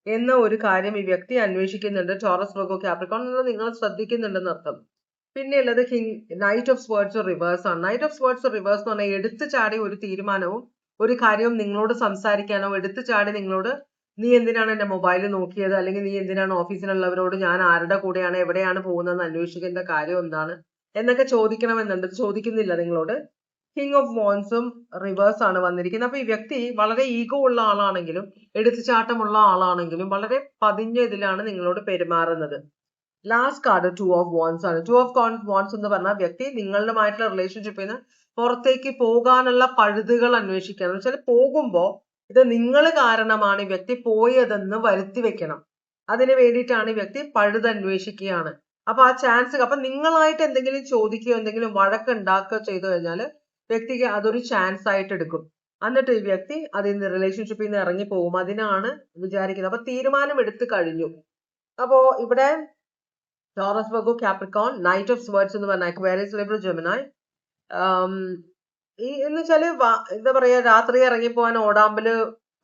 എന്ന ഒരു കാര്യം ഈ വ്യക്തി അന്വേഷിക്കുന്നുണ്ട്. ടോറസ്, വെർഗോ, കാപ്രിക്കോൺ നിങ്ങൾ ശ്രദ്ധിക്കുന്നുണ്ടെന്ന് അർത്ഥം. പിന്നെ ഉള്ളത് നൈറ്റ് ഓഫ് സ്വേർഡ്സ് റിവേഴ്സ് ആണ്. നൈറ്റ് ഓഫ് സ്വേർഡ്സ് റിവേഴ്സ് എന്ന് പറഞ്ഞാൽ എടുത്തു ചാടി ഒരു തീരുമാനവും ഒരു കാര്യവും നിങ്ങളോട് സംസാരിക്കാനോ, എടുത്തു ചാടി നിങ്ങളോട് നീ എന്തിനാണ് എന്റെ മൊബൈൽ നോക്കിയത്, അല്ലെങ്കിൽ നീ എന്തിനാണ് ഓഫീസിലുള്ളവരോട് ഞാൻ ആരുടെ കൂടെയാണ് എവിടെയാണ് പോകുന്നതെന്ന് അന്വേഷിക്കേണ്ട കാര്യം എന്താണ് എന്നൊക്കെ ചോദിക്കണമെന്നുണ്ട്. ചോദിക്കുന്നില്ല നിങ്ങളോട്. കിങ് ഓഫ് വാൻസും റിവേഴ്സ് ആണ് വന്നിരിക്കുന്നത്. അപ്പൊ ഈ വ്യക്തി വളരെ ഈഗോ ഉള്ള ആളാണെങ്കിലും എടുത്തുചാട്ടമുള്ള ആളാണെങ്കിലും വളരെ പതിഞ്ഞ ഇതിലാണ് നിങ്ങളോട് പെരുമാറുന്നത്. ലാസ്റ്റ് കാർഡ് 2 ഓഫ് വാൻസ് ആണ്. 2 ഓഫ് വാൻസ് എന്ന് പറഞ്ഞാൽ വ്യക്തി നിങ്ങളുമായിട്ടുള്ള റിലേഷൻഷിപ്പിൽ നിന്ന് പുറത്തേക്ക് പോകാനുള്ള പഴുതുകൾ അന്വേഷിക്കണം. എന്ന് വെച്ചാൽ പോകുമ്പോ ഇത് നിങ്ങൾ കാരണമാണ് ഈ വ്യക്തി പോയതെന്ന് വരുത്തി വെക്കണം. അതിന് വേണ്ടിയിട്ടാണ് ഈ വ്യക്തി പഴുതന്വേഷിക്കുകയാണ്. അപ്പൊ ആ ചാൻസ്, അപ്പൊ നിങ്ങളായിട്ട് എന്തെങ്കിലും ചോദിക്കുകയോ എന്തെങ്കിലും വഴക്കുണ്ടാക്കുകയോ ചെയ്തു കഴിഞ്ഞാൽ വ്യക്തിക്ക് അതൊരു ചാൻസ് ആയിട്ട് എടുക്കും. എന്നിട്ട് ഈ വ്യക്തി അതിൽ നിന്ന് റിലേഷൻഷിപ്പിൽ നിന്ന് ഇറങ്ങി പോകും. അതിനാണ് വിചാരിക്കുന്നത്. അപ്പൊ തീരുമാനം എടുത്തു കഴിഞ്ഞു. അപ്പോ ഇവിടെ Taurus, Virgo, Capricorn, knight of swords എന്ന് പറഞ്ഞാൽ അക്വേറിയസ്, ലിബ്ര, ജെമിനി. ഈ എന്ന് വെച്ചാല് എന്താ പറയാ, രാത്രി ഇറങ്ങിപ്പോവാൻ ഓടാമ്പല്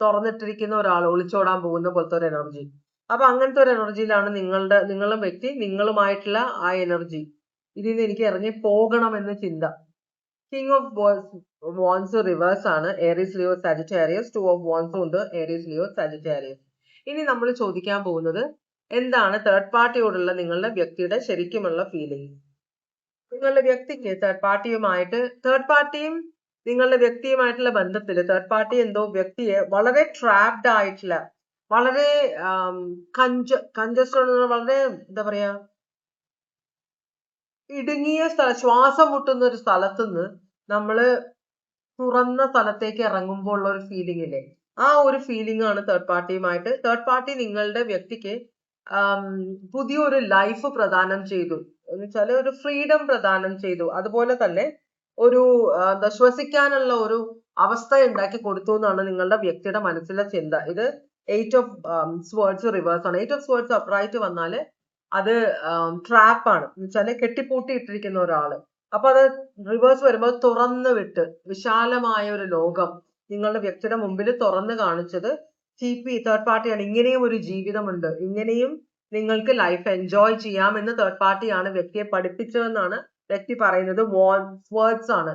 തുറന്നിട്ടിരിക്കുന്ന ഒരാൾ ഒളിച്ചോടാൻ പോകുന്ന പോലത്തെ ഒരു എനർജി. അപ്പൊ അങ്ങനത്തെ ഒരു എനർജിയിലാണ് നിങ്ങളുടെ വ്യക്തി, നിങ്ങളുമായിട്ടുള്ള ആ എനർജി. ഇതിൽ നിന്ന് എനിക്ക് ഇറങ്ങി പോകണമെന്ന് ചിന്ത. കിങ് ഓഫ് വാൻസ് റിവേഴ്സ് ആണ്. Aries, Leo, Sagittarius. 2 ഓഫ് വാൻസും ഉണ്ട്. Aries, Leo, Sagittarius. ഇനി നമ്മൾ ചോദിക്കാൻ പോകുന്നത് എന്താണ് തേർഡ് പാർട്ടിയോടുള്ള നിങ്ങളുടെ വ്യക്തിയുടെ ശരിക്കുമുള്ള ഫീലിംഗ്. നിങ്ങളുടെ വ്യക്തിക്ക് തേർഡ് പാർട്ടിയും നിങ്ങളുടെ വ്യക്തിയുമായിട്ടുള്ള ബന്ധത്തിൽ തേർഡ് പാർട്ടി എന്തോ വ്യക്തിയെ വളരെ ട്രാപ്ഡ് ആയിട്ടുള്ള, വളരെ കഞ്ചസ്റ്റഡ്, വളരെ എന്താ പറയാ, ഇടുങ്ങിയ ശ്വാസം മുട്ടുന്ന ഒരു സ്ഥലത്തുനിന്ന് നമ്മള് തുറന്ന സ്ഥലത്തേക്ക് ഇറങ്ങുമ്പോൾ ഉള്ള ഒരു ഫീലിംഗ് ഇല്ലേ, ആ ഒരു ഫീലിംഗ് ആണ് തേർഡ് പാർട്ടിയുമായിട്ട്. തേർഡ് പാർട്ടി നിങ്ങളുടെ വ്യക്തിക്ക് പുതിയൊരു ലൈഫ് പ്രദാനം ചെയ്തു എന്ന് വെച്ചാല് ഒരു ഫ്രീഡം പ്രദാനം ചെയ്തു. അതുപോലെ തന്നെ ഒരു എന്താ ശ്വസിക്കാനുള്ള ഒരു അവസ്ഥ ഉണ്ടാക്കി കൊടുത്തു എന്നാണ് നിങ്ങളുടെ വ്യക്തിയുടെ മനസ്സിലെ ചിന്ത. ഇത് 8 ഓഫ് സ്വേർഡ്സ് റിവേഴ്സ് ആണ്. 8 ഓഫ് സ്വേർഡ്സ് അപ്രൈറ്റ് വന്നാല് അത് ട്രാപ്പ് ആണ് എന്ന് വെച്ചാല് കെട്ടിപ്പൂട്ടി ഇട്ടിരിക്കുന്ന ഒരാള്. അപ്പൊ അത് റിവേഴ്സ് വരുമ്പോൾ തുറന്നു വിട്ട് വിശാലമായ ഒരു ലോകം നിങ്ങളുടെ വ്യക്തിയുടെ മുമ്പിൽ തുറന്നു കാണിച്ചത് തേർഡ് പാർട്ടിയാണ്. ഇങ്ങനെയും ഒരു ജീവിതമുണ്ട്, ഇങ്ങനെയും നിങ്ങൾക്ക് ലൈഫ് എൻജോയ് ചെയ്യാമെന്ന് തേർഡ് പാർട്ടിയാണ് വ്യക്തിയെ പഠിപ്പിച്ചതെന്നാണ് വ്യക്തി പറയുന്നത്. സ്വേർഡ്സ് ആണ്.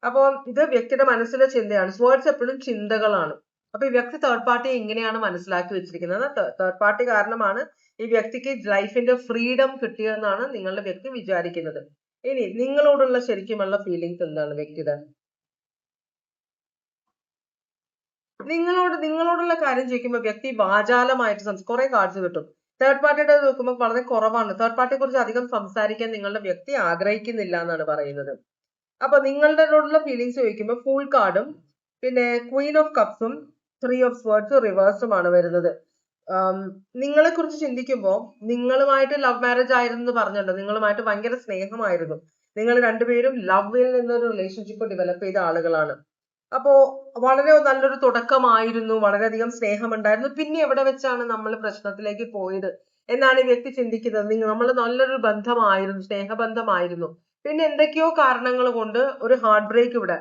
അപ്പൊ ഇത് വ്യക്തിയുടെ മനസ്സിലെ ചിന്തയാണ്. സ്വേർഡ്സ് എപ്പോഴും ചിന്തകളാണ്. അപ്പൊ ഈ വ്യക്തി തേർഡ് പാർട്ടിയെ ഇങ്ങനെയാണ് മനസ്സിലാക്കി വെച്ചിരിക്കുന്നത്. തേർഡ് പാർട്ടി കാരണമാണ് ഈ വ്യക്തിക്ക് ലൈഫിന്റെ ഫ്രീഡം കിട്ടിയതെന്നാണ് നിങ്ങളുടെ വ്യക്തി വിചാരിക്കുന്നത്. ഇനി നിങ്ങളോടുള്ള ശരിക്കുമുള്ള ഫീലിങ്സ് എന്താണ് വ്യക്തിയുടെ? നിങ്ങളോടുള്ള കാര്യം ചോദിക്കുമ്പോൾ വ്യക്തി വാചാലമായിട്ട് കുറെ കാർഡ്സ് കിട്ടും. തേർഡ് പാർട്ടിയുടെ നോക്കുമ്പോൾ വളരെ കുറവാണ്. തേർഡ് പാർട്ടിയെ കുറിച്ച് അധികം സംസാരിക്കാൻ നിങ്ങളുടെ വ്യക്തി ആഗ്രഹിക്കുന്നില്ല എന്നാണ് പറയുന്നത്. അപ്പൊ നിങ്ങളുടെയോടുള്ള ഫീലിങ്സ് ചോദിക്കുമ്പോൾ ഫൂൾ കാർഡും പിന്നെ ക്വീൻ ഓഫ് കപ്സും 3 ഓഫ് സ്വേർഡ്സും റിവേഴ്സുമാണ് വരുന്നത്. നിങ്ങളെ കുറിച്ച് ചിന്തിക്കുമ്പോൾ നിങ്ങളുമായിട്ട് ലവ് മാരേജ് ആയിരുന്നു പറഞ്ഞല്ലോ, നിങ്ങളുമായിട്ട് ഭയങ്കര സ്നേഹമായിരുന്നു. നിങ്ങൾ രണ്ടുപേരും ലവിൽ നിന്നൊരു റിലേഷൻഷിപ്പ് ഡെവലപ്പ് ചെയ്ത ആളുകളാണ്. അപ്പോ വളരെ നല്ലൊരു തുടക്കമായിരുന്നു, വളരെയധികം സ്നേഹമുണ്ടായിരുന്നു. പിന്നെ എവിടെ വെച്ചാണ് നമ്മൾ പ്രശ്നത്തിലേക്ക് പോയത് എന്നാണ് ഈ വ്യക്തി ചിന്തിക്കുന്നത്. നമ്മൾ നല്ലൊരു ബന്ധമായിരുന്നു, സ്നേഹബന്ധമായിരുന്നു. പിന്നെ എന്തൊക്കെയോ കാരണങ്ങൾ കൊണ്ട് ഒരു ഹാർട്ട് ബ്രേക്ക് ഇവിടെ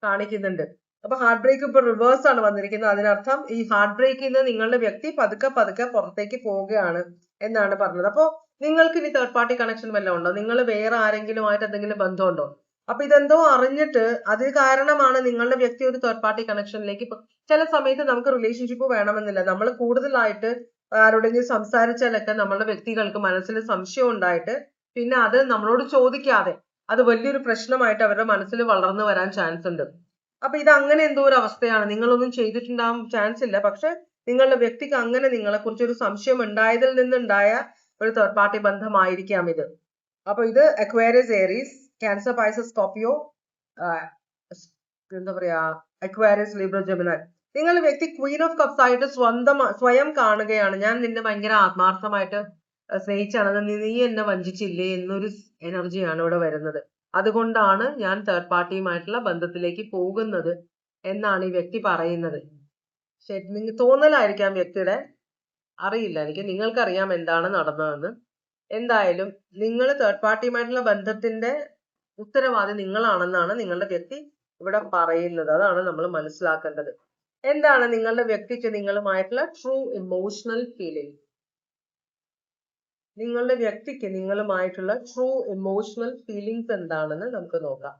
കാണിക്കുന്നുണ്ട്. അപ്പൊ ഹാർട്ട് ബ്രേക്ക് ഇപ്പൊ റിവേഴ്സ് ആണ് വന്നിരിക്കുന്നത്. അതിനർത്ഥം ഈ ഹാർട്ട് ബ്രേക്കിൽ നിന്ന് നിങ്ങളുടെ വ്യക്തി പതുക്കെ പുറത്തേക്ക് പോവുകയാണ് എന്നാണ് പറഞ്ഞത്. അപ്പോ നിങ്ങൾക്ക് ഇനി തേർഡ് പാർട്ടി കണക്ഷൻ വല്ലതും ഉണ്ടോ? നിങ്ങൾ വേറെ ആരെങ്കിലുമായിട്ട് എന്തെങ്കിലും ബന്ധമുണ്ടോ? അപ്പൊ ഇതെന്തോ അറിഞ്ഞിട്ട് അത് കാരണമാണ് നിങ്ങളുടെ വ്യക്തി ഒരു തേർഡ് പാർട്ടി കണക്ഷനിലേക്ക്. ചില സമയത്ത് നമുക്ക് റിലേഷൻഷിപ്പ് വേണമെന്നില്ല. നമ്മൾ കൂടുതലായിട്ട് ആരോടെങ്കിലും സംസാരിച്ചാലൊക്കെ നമ്മളുടെ വ്യക്തികൾക്ക് മനസ്സിൽ സംശയം ഉണ്ടായിട്ട് പിന്നെ അത് നമ്മളോട് ചോദിക്കാതെ അത് വലിയൊരു പ്രശ്നമായിട്ട് അവരുടെ മനസ്സിൽ വളർന്നു വരാൻ ചാൻസ് ഉണ്ട്. അപ്പൊ ഇത് അങ്ങനെ എന്തോ ഒരു അവസ്ഥയാണ്. നിങ്ങളൊന്നും ചെയ്തിട്ടുണ്ടാവാൻ ചാൻസ് ഇല്ല, പക്ഷെ നിങ്ങളുടെ വ്യക്തിക്ക് അങ്ങനെ നിങ്ങളെ കുറിച്ച് ഒരു സംശയം ഉണ്ടായതിൽ നിന്നുണ്ടായ ഒരു തേർഡ് പാർട്ടി ബന്ധമായിരിക്കാം ഇത്. അപ്പൊ ഇത് Aquarius, Aries, cancer, Pisces, Scorpio, എന്താ പറയാ അക്വേറിയസ്, ലിബ്ര, ജെമിനി. നിങ്ങളുടെ വ്യക്തി ക്വീൻ ഓഫ് കപ്സ് ആയിട്ട് സ്വയം കാണുകയാണ്. ഞാൻ നിന്നെ ഭയങ്കര ആത്മാർത്ഥമായിട്ട് സ്നേഹിച്ചാണ്, നീ എന്നെ വഞ്ചിച്ചില്ലേ എന്നൊരു എനർജിയാണ് ഇവിടെ വരുന്നത്. അതുകൊണ്ടാണ് ഞാൻ തേർഡ് പാർട്ടിയുമായിട്ടുള്ള ബന്ധത്തിലേക്ക് പോകുന്നത് എന്നാണ് ഈ വ്യക്തി പറയുന്നത്. ശരി, നിങ്ങൾ തോന്നലായിരിക്കാം വ്യക്തിയുടെ, അറിയില്ല എനിക്ക്. നിങ്ങൾക്കറിയാം എന്താണ് നടന്നതെന്ന്. എന്തായാലും നിങ്ങൾ തേർഡ് പാർട്ടിയുമായിട്ടുള്ള ബന്ധത്തിന്റെ ഉത്തരവാദി നിങ്ങളാണെന്നാണ് നിങ്ങളുടെ വ്യക്തി ഇവിടെ പറയുന്നത്. അതാണ് നമ്മൾ മനസ്സിലാക്കേണ്ടത്. എന്താണ് നിങ്ങളുടെ വ്യക്തിക്ക് നിങ്ങളുമായിട്ടുള്ള ട്രൂ ഇമോഷണൽ ഫീലിംഗ്? നിങ്ങളുടെ വ്യക്തിക്ക് നിങ്ങളുമായിട്ടുള്ള ട്രൂ ഇമോഷണൽ ഫീലിങ്സ് എന്താണെന്ന് നമുക്ക് നോക്കാം.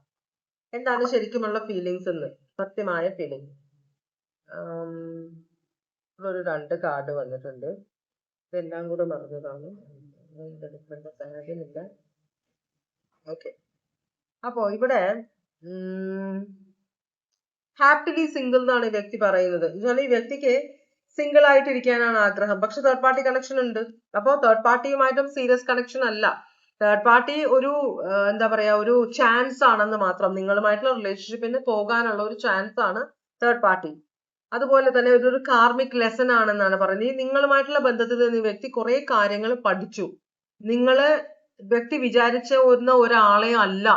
എന്താണ് ശരിക്കുമുള്ള ഫീലിങ്സ് എന്ന്, സത്യമായ ഫീലിംഗ്. ഒരു 2 കാർഡ് വന്നിട്ടുണ്ട്. ഇതെല്ലാം കൂടെ മറന്നതാണ്. ഓക്കെ, അപ്പോ ഇവിടെ ഹാപ്പിലി സിംഗിൾ എന്നാണ് ഈ വ്യക്തി പറയുന്നത്. എന്നാൽ ഈ വ്യക്തിക്ക് സിംഗിൾ ആയിട്ടിരിക്കാനാണ് ആഗ്രഹം, പക്ഷെ തേർഡ് പാർട്ടി കണക്ഷൻ ഉണ്ട്. അപ്പൊ തേർഡ് പാർട്ടിയുമായിട്ടും സീരിയസ് കണക്ഷൻ അല്ല. തേർഡ് പാർട്ടി ഒരു എന്താ പറയാ ഒരു ചാൻസ് ആണെന്ന് മാത്രം. നിങ്ങളുമായിട്ടുള്ള റിലേഷൻഷിപ്പിന് പോകാനുള്ള ഒരു ചാൻസ് ആണ് തേർഡ് പാർട്ടി. അതുപോലെ തന്നെ ഇതൊരു കാർമിക് ലെസൺ ആണെന്നാണ് പറയുന്നത്. ഈ നിങ്ങളുമായിട്ടുള്ള ബന്ധത്തിൽ നിന്ന് വ്യക്തി കുറെ കാര്യങ്ങൾ പഠിച്ചു. നിങ്ങള് വ്യക്തി വിചാരിച്ച ഒരാളെ അല്ല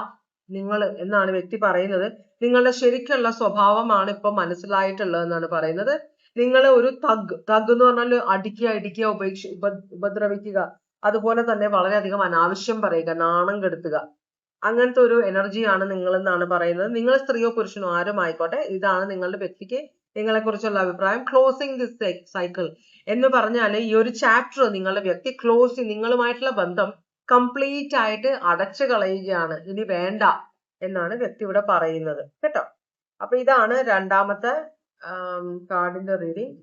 നിങ്ങൾ എന്നാണ് വ്യക്തി പറയുന്നത്. നിങ്ങളുടെ ശരിക്കുള്ള സ്വഭാവമാണ് ഇപ്പൊ മനസ്സിലായിട്ടുള്ളത് എന്നാണ് പറയുന്നത്. നിങ്ങൾ ഒരു തഗ് എന്ന് പറഞ്ഞാൽ അടിക്കുക, ഉപദ്രവിക്കുക, അതുപോലെ തന്നെ വളരെയധികം അനാവശ്യം പറയുക, നാണം കെടുത്തുക, അങ്ങനത്തെ ഒരു എനർജിയാണ് നിങ്ങൾ എന്നാണ് പറയുന്നത്. നിങ്ങൾ സ്ത്രീയോ പുരുഷനോ ആരും ആയിക്കോട്ടെ, ഇതാണ് നിങ്ങളുടെ വ്യക്തിക്ക് നിങ്ങളെ കുറിച്ചുള്ള അഭിപ്രായം. ക്ലോസിംഗ് ദിസ് സൈക്കിൾ എന്ന് പറഞ്ഞാൽ ഈ ഒരു ചാപ്റ്റർ നിങ്ങളുടെ വ്യക്തി നിങ്ങളുമായിട്ടുള്ള ബന്ധം കംപ്ലീറ്റ് ആയിട്ട് അടച്ചു കളയുകയാണ്, ഇനി വേണ്ട എന്നാണ് വ്യക്തി ഇവിടെ പറയുന്നത് കേട്ടോ. അപ്പൊ ഇതാണ് രണ്ടാമത്തെ കാർഡിന്റെ റീഡിങ്.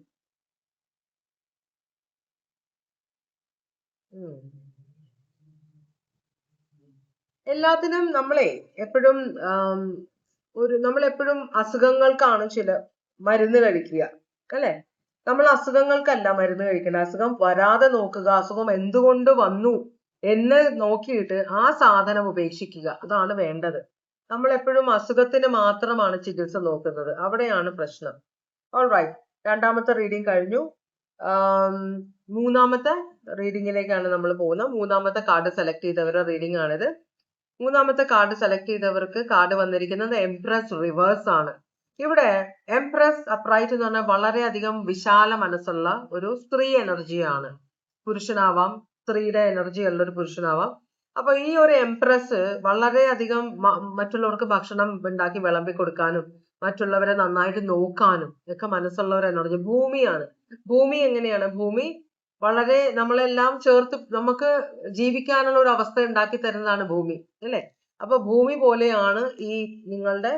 എല്ലാത്തിനും നമ്മളെ എപ്പോഴും നമ്മളെപ്പോഴും അസുഖങ്ങൾക്കാണ് ചില മരുന്ന് കഴിക്കുക അല്ലെ. നമ്മൾ അസുഖങ്ങൾക്കല്ല മരുന്ന് കഴിക്കുന്നത്. അസുഖം വരാതെ നോക്കുക, അസുഖം എന്തുകൊണ്ട് വന്നു എന്ന് നോക്കിയിട്ട് ആ സാധനം ഉപേക്ഷിക്കുക. അതാണ് വേണ്ടത്. നമ്മൾ എപ്പോഴും അസുഖത്തിന് മാത്രമാണ് ചികിത്സ നോക്കുന്നത്. അവിടെയാണ് പ്രശ്നം. ഓൾറൈറ്റ്, രണ്ടാമത്തെ റീഡിംഗ് കഴിഞ്ഞു. മൂന്നാമത്തെ റീഡിങ്ങിലേക്കാണ് നമ്മൾ പോകുന്നത്. മൂന്നാമത്തെ കാർഡ് സെലക്ട് ചെയ്തവരുടെ റീഡിംഗ് ആണിത്. മൂന്നാമത്തെ കാർഡ് സെലക്ട് ചെയ്തവർക്ക് കാർഡ് വന്നിരിക്കുന്നത് എംപ്രസ് റിവേഴ്സ് ആണ്. ഇവിടെ എംപ്രസ് അപ്രൈറ്റ് എന്ന് പറഞ്ഞാൽ വളരെയധികം വിശാല മനസ്സുള്ള ഒരു സ്ത്രീ എനർജിയാണ്. പുരുഷനാവാം, സ്ത്രീയുടെ എനർജി ഉള്ള ഒരു പുരുഷനാവാം. അപ്പൊ ഈ ഒരു എംപ്രസ് വളരെയധികം മറ്റുള്ളവർക്ക് ഭക്ഷണം ഉണ്ടാക്കി വിളമ്പി കൊടുക്കാനും മറ്റുള്ളവരെ നന്നായിട്ട് നോക്കാനും ഒക്കെ മനസ്സുള്ള ഒരു എനർജി. ഭൂമിയാണ്. ഭൂമി എങ്ങനെയാണ്? ഭൂമി വളരെ നമ്മളെല്ലാം ചേർത്ത് നമുക്ക് ജീവിക്കാനുള്ള ഒരു അവസ്ഥ ഉണ്ടാക്കി തരുന്നതാണ് ഭൂമി, അല്ലെ? അപ്പൊ ഭൂമി പോലെയാണ് ഈ നിങ്ങളുടെ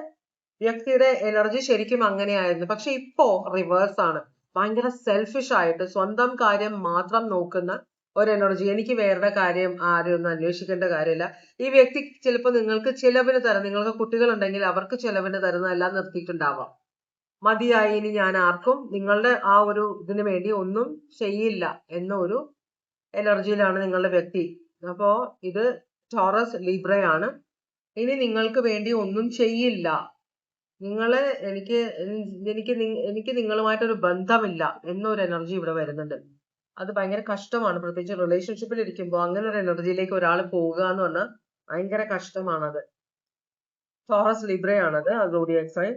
വ്യക്തിയുടെ എനർജി. ശരിക്കും അങ്ങനെയായിരുന്നു. പക്ഷെ ഇപ്പോ റിവേഴ്സ് ആണ്. ഭയങ്കര സെൽഫിഷ് ആയിട്ട് സ്വന്തം കാര്യം മാത്രം നോക്കുന്ന ഒരു എനർജി. എനിക്ക് വേറെ കാര്യം ആരും ഒന്നും അന്വേഷിക്കേണ്ട കാര്യമില്ല. ഈ വ്യക്തി ചിലപ്പോൾ നിങ്ങൾക്ക് ചിലവിന് തരാം. നിങ്ങൾക്ക് കുട്ടികളുണ്ടെങ്കിൽ അവർക്ക് ചിലവിന് തരുന്നതെല്ലാം നിർത്തിയിട്ടുണ്ടാവാം. മതിയായി, ഇനി ഞാൻ ആർക്കും നിങ്ങളുടെ ആ ഒരു ഇതിനു വേണ്ടി ഒന്നും ചെയ്യില്ല എന്ന ഒരു എനർജിയിലാണ് നിങ്ങളുടെ വ്യക്തി. അപ്പോ ഇത് ടോറസ് ലീബ്രയാണ്. ഇനി നിങ്ങൾക്ക് വേണ്ടി ഒന്നും ചെയ്യില്ല. നിങ്ങള് എനിക്ക് എനിക്ക് എനിക്ക് നിങ്ങളുമായിട്ടൊരു ബന്ധമില്ല എന്നൊരു എനർജി ഇവിടെ വരുന്നുണ്ട്. അത് ഭയങ്കര കഷ്ടമാണ്. പ്രത്യേകിച്ച് റിലേഷൻഷിപ്പിൽ ഇരിക്കുമ്പോൾ അങ്ങനെ ഒരു എനർജിയിലേക്ക് ഒരാൾ പോവുക എന്ന് പറഞ്ഞാൽ ഭയങ്കര കഷ്ടമാണത്. ടോറസ് ലീബ്രയാണത്, സോഡിയാക് സൈൻ.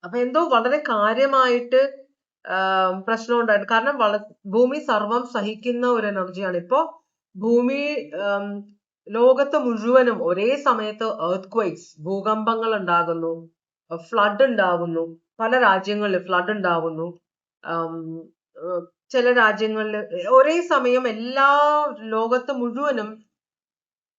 അപ്പൊ എന്തോ വളരെ കാര്യമായിട്ട് പ്രശ്നം ഉണ്ടായിരുന്നു. കാരണം ഭൂമി സർവം സഹിക്കുന്ന ഒരു എനർജിയാണ്. ഇപ്പോ ഭൂമി ലോകത്ത് മുഴുവനും ഒരേ സമയത്ത് എർത്ത്ക്വേക്സ്, ഭൂകമ്പങ്ങൾ ഉണ്ടാകുന്നു, ഫ്ലഡ് ഉണ്ടാകുന്നു. പല രാജ്യങ്ങളിൽ ഫ്ലഡ് ഉണ്ടാകുന്നു. ചില രാജ്യങ്ങളിൽ ഒരേ സമയം എല്ലാ ലോകത്ത് മുഴുവനും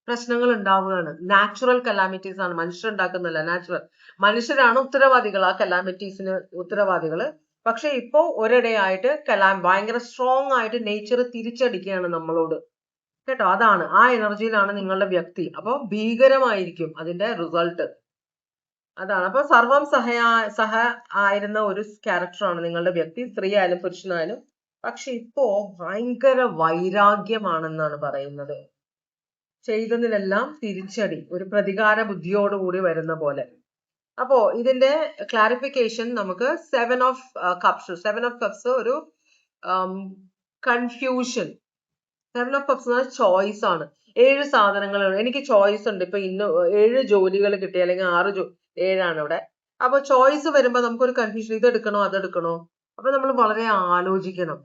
പ്രശ്നങ്ങൾ ഉണ്ടാവുകയാണ്. നാച്ചുറൽ കലാമിറ്റീസ് ആണ്, മനുഷ്യരുണ്ടാക്കുന്നതല്ല. നാച്ചുറൽ മനുഷ്യരാണ് ഉത്തരവാദികൾ, ആ കലാമിറ്റീസിന് ഉത്തരവാദികള്. പക്ഷെ ഇപ്പോ ഒരിടെയായിട്ട് ഭയങ്കര സ്ട്രോങ് ആയിട്ട് നേച്ചർ തിരിച്ചടിക്കുകയാണ് നമ്മളോട്, കേട്ടോ. അതാണ് ആ എനർജിയിലാണ് നിങ്ങളുടെ വ്യക്തി. അപ്പൊ ഭീകരമായിരിക്കും അതിന്റെ റിസൾട്ട്. അതാണ്. അപ്പൊ സർവം സഹ ആയിരുന്ന ഒരു ക്യാരക്ടറാണ് നിങ്ങളുടെ വ്യക്തി, സ്ത്രീ ആയാലും പുരുഷനായാലും. പക്ഷെ ഇപ്പോ ഭയങ്കര വൈരാഗ്യമാണെന്നാണ് പറയുന്നത്. ചെയ്തതിലെല്ലാം തിരിച്ചടി, ഒരു പ്രതികാര ബുദ്ധിയോടുകൂടി വരുന്ന പോലെ. അപ്പോ ഇതിന്റെ ക്ലാരിഫിക്കേഷൻ നമുക്ക് 7 of Cups. 7 of Cups ഒരു കൺഫ്യൂഷൻ. 7 of Cups ചോയ്സ് ആണ്. 7 സാധനങ്ങൾ, എനിക്ക് ചോയ്സ് ഉണ്ട്. ഇപ്പൊ 7 ജോലികൾ കിട്ടി, അല്ലെങ്കിൽ 7ആണ് ഇവിടെ. അപ്പൊ ചോയ്സ് വരുമ്പോ നമുക്കൊരു കൺഫ്യൂഷൻ, ഇതെടുക്കണോ അതെടുക്കണോ. അപ്പൊ നമ്മൾ വളരെ ആലോചിക്കണം.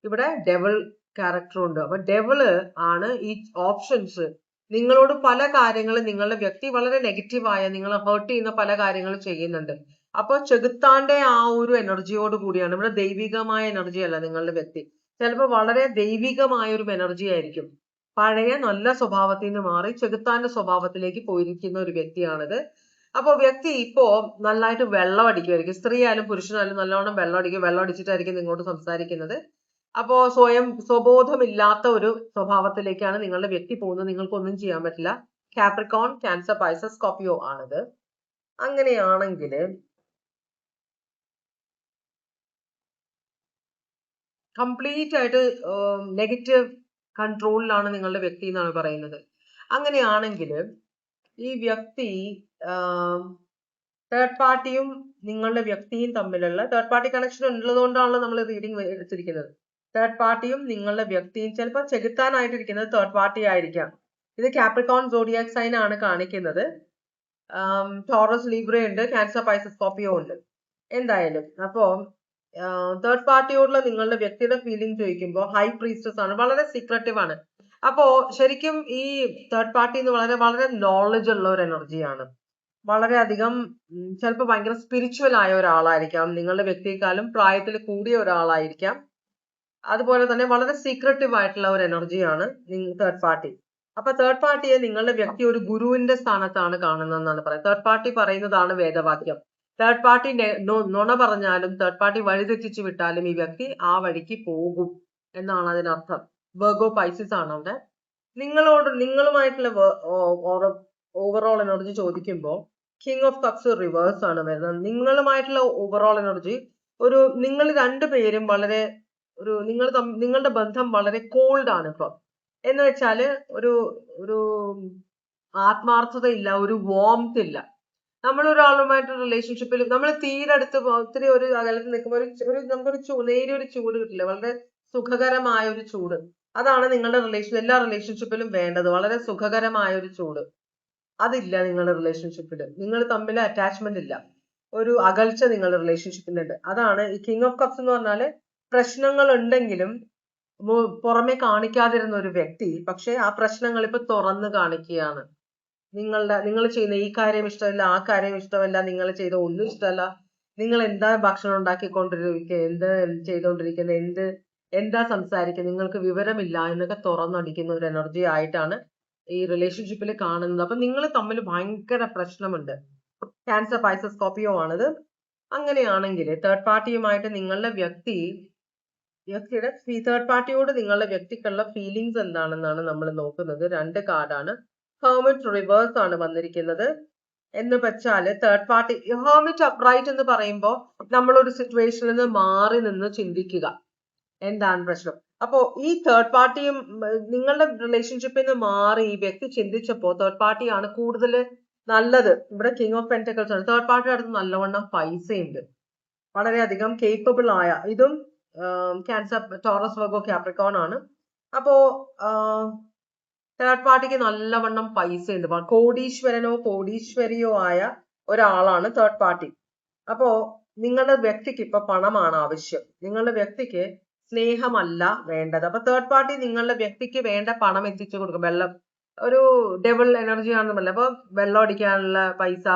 ഇവിടെ ഡെവൽ ക്യാരക്ടർ ഉണ്ട്. അപ്പൊ ഡെവല് ആണ് ഈ ഓപ്ഷൻസ്. നിങ്ങളോട് പല കാര്യങ്ങളും നിങ്ങളുടെ വ്യക്തി വളരെ നെഗറ്റീവായ, നിങ്ങളെ ഹേർട്ട് ചെയ്യുന്ന പല കാര്യങ്ങളും ചെയ്യുന്നുണ്ട്. അപ്പൊ ചെകുത്താന്റെ ആ ഒരു എനർജിയോട് കൂടിയാണ്. ഇവിടെ ദൈവികമായ എനർജി അല്ല നിങ്ങളുടെ വ്യക്തി. ചിലപ്പോൾ വളരെ ദൈവികമായ ഒരു എനർജി ആയിരിക്കും. പഴയ നല്ല സ്വഭാവത്തിൽ നിന്ന് മാറി ചെകുത്താന്റെ സ്വഭാവത്തിലേക്ക് പോയിരിക്കുന്ന ഒരു വ്യക്തിയാണിത്. അപ്പൊ വ്യക്തി ഇപ്പോ നന്നായിട്ട് വെള്ളം അടിക്കുമായിരിക്കും. സ്ത്രീ ആയാലും പുരുഷനായാലും നല്ലോണം വെള്ളം അടിച്ചിട്ടായിരിക്കും നിങ്ങളോട് സംസാരിക്കുന്നത്. അപ്പോ സ്വബോധമില്ലാത്ത ഒരു സ്വഭാവത്തിലേക്കാണ് നിങ്ങളുടെ വ്യക്തി പോകുന്നത്. നിങ്ങൾക്കൊന്നും ചെയ്യാൻ പറ്റില്ല. കാപ്രിക്കോൺ, ക്യാൻസർ, പൈസസ്, സ്കോർപിയോ ആണിത്. അങ്ങനെയാണെങ്കിൽ കംപ്ലീറ്റ് ആയിട്ട് നെഗറ്റീവ് കൺട്രോളിലാണ് നിങ്ങളുടെ വ്യക്തി എന്നാണ് പറയുന്നത്. അങ്ങനെയാണെങ്കിൽ ഈ വ്യക്തി തേർഡ് പാർട്ടിയും നിങ്ങളുടെ വ്യക്തിയും തമ്മിലുള്ള തേർഡ് പാർട്ടി കണക്ഷൻ ഉള്ളതുകൊണ്ടാണല്ലോ നമ്മൾ റീഡിംഗ് എടുത്തിരിക്കുന്നത്. തേർഡ് പാർട്ടിയും നിങ്ങളുടെ വ്യക്തിയും ചിലപ്പോൾ ചെകുത്താനായിട്ടിരിക്കുന്നത് തേർഡ് പാർട്ടി ആയിരിക്കാം. ഇത് കാപ്രിക്കോൺ സോഡിയാക് സൈൻ ആണ് കാണിക്കുന്നത്. ടോറസ് ലീബ്ര ഉണ്ട്, ക്യാൻസർ, പൈസസ്, സ്കോർപിയോ ഉണ്ട്. എന്തായാലും അപ്പോ തേർഡ് പാർട്ടിയോടുള്ള നിങ്ങളുടെ വ്യക്തിയുടെ ഫീലിംഗ് ചോദിക്കുമ്പോൾ ഹൈ പ്രീസ്റ്റസ് ആണ്, വളരെ സീക്രട്ടീവ് ആണ്. അപ്പോ ശരിക്കും ഈ തേർഡ് പാർട്ടി എന്ന് വളരെ വളരെ നോളജ് ഉള്ള ഒരു എനർജിയാണ്. വളരെയധികം ചിലപ്പോൾ ഭയങ്കര സ്പിരിച്വൽ ആയ ഒരാളായിരിക്കാം. നിങ്ങളുടെ വ്യക്തിയെക്കാളും പ്രായത്തിൽ കൂടിയ ഒരാളായിരിക്കാം. അതുപോലെ തന്നെ വളരെ സീക്രട്ടീവ് ആയിട്ടുള്ള ഒരു എനർജിയാണ് തേർഡ് പാർട്ടി. അപ്പൊ തേർഡ് പാർട്ടിയെ നിങ്ങളുടെ വ്യക്തി ഒരു ഗുരുവിന്റെ സ്ഥാനത്താണ് കാണുന്നതെന്നാണ് പറയുന്നത്. തേർഡ് പാർട്ടി പറയുന്നതാണ് വേദവാക്യം. തേർഡ് പാർട്ടി നുണ പറഞ്ഞാലും തേർഡ് പാർട്ടി വഴിതെറ്റിച്ചു വിട്ടാലും ഈ വ്യക്തി ആ വഴിക്ക് പോകും എന്നാണ് അതിനർത്ഥം. വെർഗോ, പൈസസ് ആണ് അവിടെ. നിങ്ങളുമായിട്ടുള്ള ഓവറോൾ എനർജി ചോദിക്കുമ്പോൾ കിങ് ഓഫ് കപ്സ് റിവേഴ്സ് ആണ് വരുന്നത്. നിങ്ങളുമായിട്ടുള്ള ഓവറോൾ എനർജി നിങ്ങൾ രണ്ടുപേരും വളരെ നിങ്ങളുടെ ബന്ധം വളരെ കോൾഡ് ആണ് ഇപ്പൊ. എന്ന് വെച്ചാല് ഒരു ഒരു ആത്മാർത്ഥത ഇല്ല, ഒരു വോംത്ത് ഇല്ല. നമ്മൾ ഒരാളുമായിട്ട് റിലേഷൻഷിപ്പിൽ നമ്മൾ തീരെ അടുത്ത് ഒത്തിരി ഒരു അകലത്തിൽ നിൽക്കുമ്പോൾ നമുക്കൊരു നേരിയൊരു ചൂട് കിട്ടില്ല, വളരെ സുഖകരമായ ഒരു ചൂട്. അതാണ് നിങ്ങളുടെ എല്ലാ റിലേഷൻഷിപ്പിലും വേണ്ടത്, വളരെ സുഖകരമായ ഒരു ചൂട്. അതില്ല നിങ്ങളുടെ റിലേഷൻഷിപ്പിൽ. നിങ്ങൾ തമ്മിൽ അറ്റാച്ച്മെന്റ് ഇല്ല, ഒരു അകൽച്ച നിങ്ങളുടെ റിലേഷൻഷിപ്പിലുണ്ട്. അതാണ് ഈ കിങ് ഓഫ് കപ്സ് എന്ന് പറഞ്ഞാല്. പ്രശ്നങ്ങൾ ഉണ്ടെങ്കിലും പുറമെ കാണിക്കാതിരുന്ന ഒരു വ്യക്തി പക്ഷെ ആ പ്രശ്നങ്ങൾ ഇപ്പൊ തുറന്ന് കാണിക്കുകയാണ്. നിങ്ങൾ ചെയ്യുന്ന ഈ കാര്യം ഇഷ്ടമല്ല, ആ കാര്യം ഇഷ്ടമല്ല, നിങ്ങൾ ചെയ്ത ഒന്നും ഇഷ്ടമല്ല, നിങ്ങൾ എന്താ ഭക്ഷണം ഉണ്ടാക്കിക്കൊണ്ടിരിക്കുക, എന്ത് ചെയ്തുകൊണ്ടിരിക്കുന്നത്, എന്താ സംസാരിക്കുന്നത്, നിങ്ങൾക്ക് വിവരമില്ല എന്നൊക്കെ തുറന്നടിക്കുന്ന ഒരു എനർജി ആയിട്ടാണ് ഈ റിലേഷൻഷിപ്പിൽ കാണുന്നത്. അപ്പൊ നിങ്ങൾ തമ്മിൽ ഭയങ്കര പ്രശ്നമുണ്ട്. ക്യാൻസർ, പൈസസ്, സ്കോർപിയോ ആണിത്. അങ്ങനെയാണെങ്കിൽ തേർഡ് പാർട്ടിയുമായിട്ട് നിങ്ങളുടെ വ്യക്തിയുടെ തേർഡ് പാർട്ടിയോട് നിങ്ങളുടെ വ്യക്തിക്കുള്ള ഫീലിങ്സ് എന്താണെന്നാണ് നമ്മൾ നോക്കുന്നത്. 2 കാർഡാണ്. ഹെർമിറ്റ് റിവേഴ്സ് ആണ് വന്നിരിക്കുന്നത്. എന്ന് വെച്ചാല് തേർഡ് പാർട്ടി, ഹെർമിറ്റ് അപ്രൈറ്റ് എന്ന് പറയുമ്പോൾ നമ്മളൊരു സിറ്റുവേഷനിൽ നിന്ന് മാറി നിന്ന് ചിന്തിക്കുക എന്താണ് പ്രശ്നം. അപ്പോ ഈ തേർഡ് പാർട്ടിയും നിങ്ങളുടെ റിലേഷൻഷിപ്പിൽ നിന്ന് മാറി ഈ വ്യക്തി ചിന്തിച്ചപ്പോ തേർഡ് പാർട്ടിയാണ് കൂടുതൽ നല്ലത്. ഇവിടെ കിങ് ഓഫ് പെന്റക്കിൾസ് ആണ്. തേർഡ് പാർട്ടിയുടെ അടുത്ത് നല്ലവണ്ണം പൈസയുണ്ട്, വളരെയധികം കേപ്പബിൾ ആയ. ഇതും ക്യാൻസർ, ടോറസ്, വെർഗോ, കാപ്രിക്കോൺ ആണ്. അപ്പോ തേർഡ് പാർട്ടിക്ക് നല്ലവണ്ണം പൈസയുണ്ട്, കോടീശ്വരനോ കോടീശ്വരിയോ ആയ ഒരാളാണ് തേർഡ് പാർട്ടി. അപ്പോ നിങ്ങളുടെ വ്യക്തിക്ക് ഇപ്പൊ പണമാണ് ആവശ്യം, നിങ്ങളുടെ വ്യക്തിക്ക് സ്നേഹമല്ല വേണ്ടത്. അപ്പൊ തേർഡ് പാർട്ടി നിങ്ങളുടെ വ്യക്തിക്ക് വേണ്ട പണം എത്തിച്ചു കൊടുക്കും. വെള്ളം, ഒരു ഡബിൾ എനർജി ആണെന്ന് പറഞ്ഞത്. അപ്പൊ വെള്ളം അടിക്കാനുള്ള പൈസ,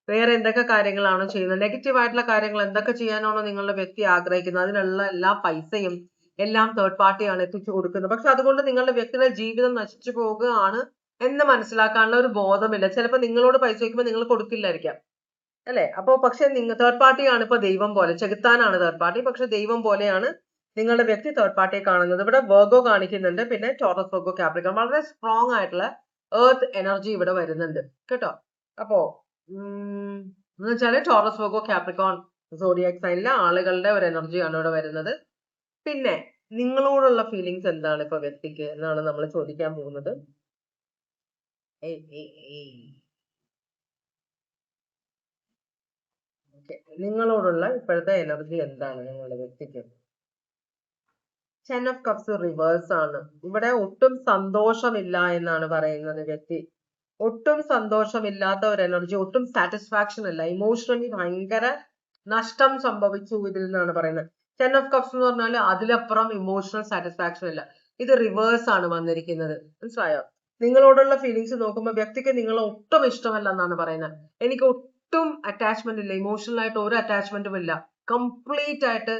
വേറെ എന്തൊക്കെ കാര്യങ്ങളാണോ ചെയ്യുന്നത്, നെഗറ്റീവ് ആയിട്ടുള്ള കാര്യങ്ങൾ എന്തൊക്കെ ചെയ്യാനാണോ നിങ്ങളുടെ വ്യക്തി ആഗ്രഹിക്കുന്നത്, അതിനുള്ള എല്ലാ പൈസയും എല്ലാം തേർഡ് പാർട്ടിയാണ് എത്തിച്ചു കൊടുക്കുന്നത്. പക്ഷെ അതുകൊണ്ട് നിങ്ങളുടെ വ്യക്തിയുടെ ജീവിതം നശിച്ചു പോവുകയാണ് എന്ന് മനസ്സിലാക്കാനുള്ള ഒരു ബോധമില്ല. ചിലപ്പോൾ നിങ്ങളോട് പൈസ വയ്ക്കുമ്പോൾ നിങ്ങൾ കൊടുക്കില്ലായിരിക്കാം, അല്ലെ? അപ്പോ പക്ഷെ തേർഡ് പാർട്ടിയാണ് ഇപ്പൊ ദൈവം പോലെ, ചെകുത്താനാണ് തേർഡ് പാർട്ടി, പക്ഷെ ദൈവം പോലെയാണ് നിങ്ങളുടെ വ്യക്തി തേർഡ് പാർട്ടിയെ കാണുന്നത്. ഇവിടെ വെർഗോ കാണിക്കുന്നുണ്ട്, പിന്നെ ടോറസ്, വെർഗോ, കാപ്രിക്കോൺ, വളരെ സ്ട്രോങ് ആയിട്ടുള്ള എർത്ത് എനർജി ഇവിടെ വരുന്നുണ്ട് കേട്ടോ. അപ്പോ എന്ന് വെച്ചാല് ടോറസ്, വെർഗോ, കാപ്രിക്കോൺ സോഡിയാക് സൈനിലെ ആളുകളുടെ ഒരു എനർജിയാണ് ഇവിടെ വരുന്നത്. പിന്നെ നിങ്ങളോടുള്ള ഫീലിങ്സ് എന്താണ് ഇപ്പൊ വ്യക്തിക്ക് എന്നാണ് നമ്മൾ ചോദിക്കാൻ പോകുന്നത്. നിങ്ങളോടുള്ള ഇപ്പോഴത്തെ എനർജി എന്താണ് നിങ്ങളുടെ വ്യക്തിക്ക്? 10 ഓഫ് കപ്സ് റിവേഴ്സ് ആണ്. ഇവിടെ ഒട്ടും സന്തോഷമില്ല എന്നാണ് പറയുന്നത് വ്യക്തി. ഒട്ടും സന്തോഷമില്ലാത്ത ഒരു എനർജി, ഒട്ടും സാറ്റിസ്ഫാക്ഷൻ ഇല്ല, ഇമോഷണലി ഭയങ്കര നഷ്ടം സംഭവിച്ചു ഇതിൽ നിന്നാണ് പറയുന്നത്. 10 ഓഫ് കപ്സ് എന്ന് പറഞ്ഞാൽ അതിലപ്പുറം ഇമോഷണൽ സാറ്റിസ്ഫാക്ഷൻ ഇല്ല. ഇത് റിവേഴ്സ് ആണ് വന്നിരിക്കുന്നത്, മനസ്സിലായോ? നിങ്ങളോടുള്ള ഫീലിങ്സ് നോക്കുമ്പോൾ വ്യക്തിക്ക് നിങ്ങളെ ഒട്ടും ഇഷ്ടമല്ല എന്നാണ് പറയുന്നത്. എനിക്ക് ഒട്ടും അറ്റാച്ച്മെന്റ് ഇല്ല, ഇമോഷണൽ ആയിട്ട് ഒരു അറ്റാച്ച്മെന്റും ഇല്ല, കംപ്ലീറ്റ് ആയിട്ട്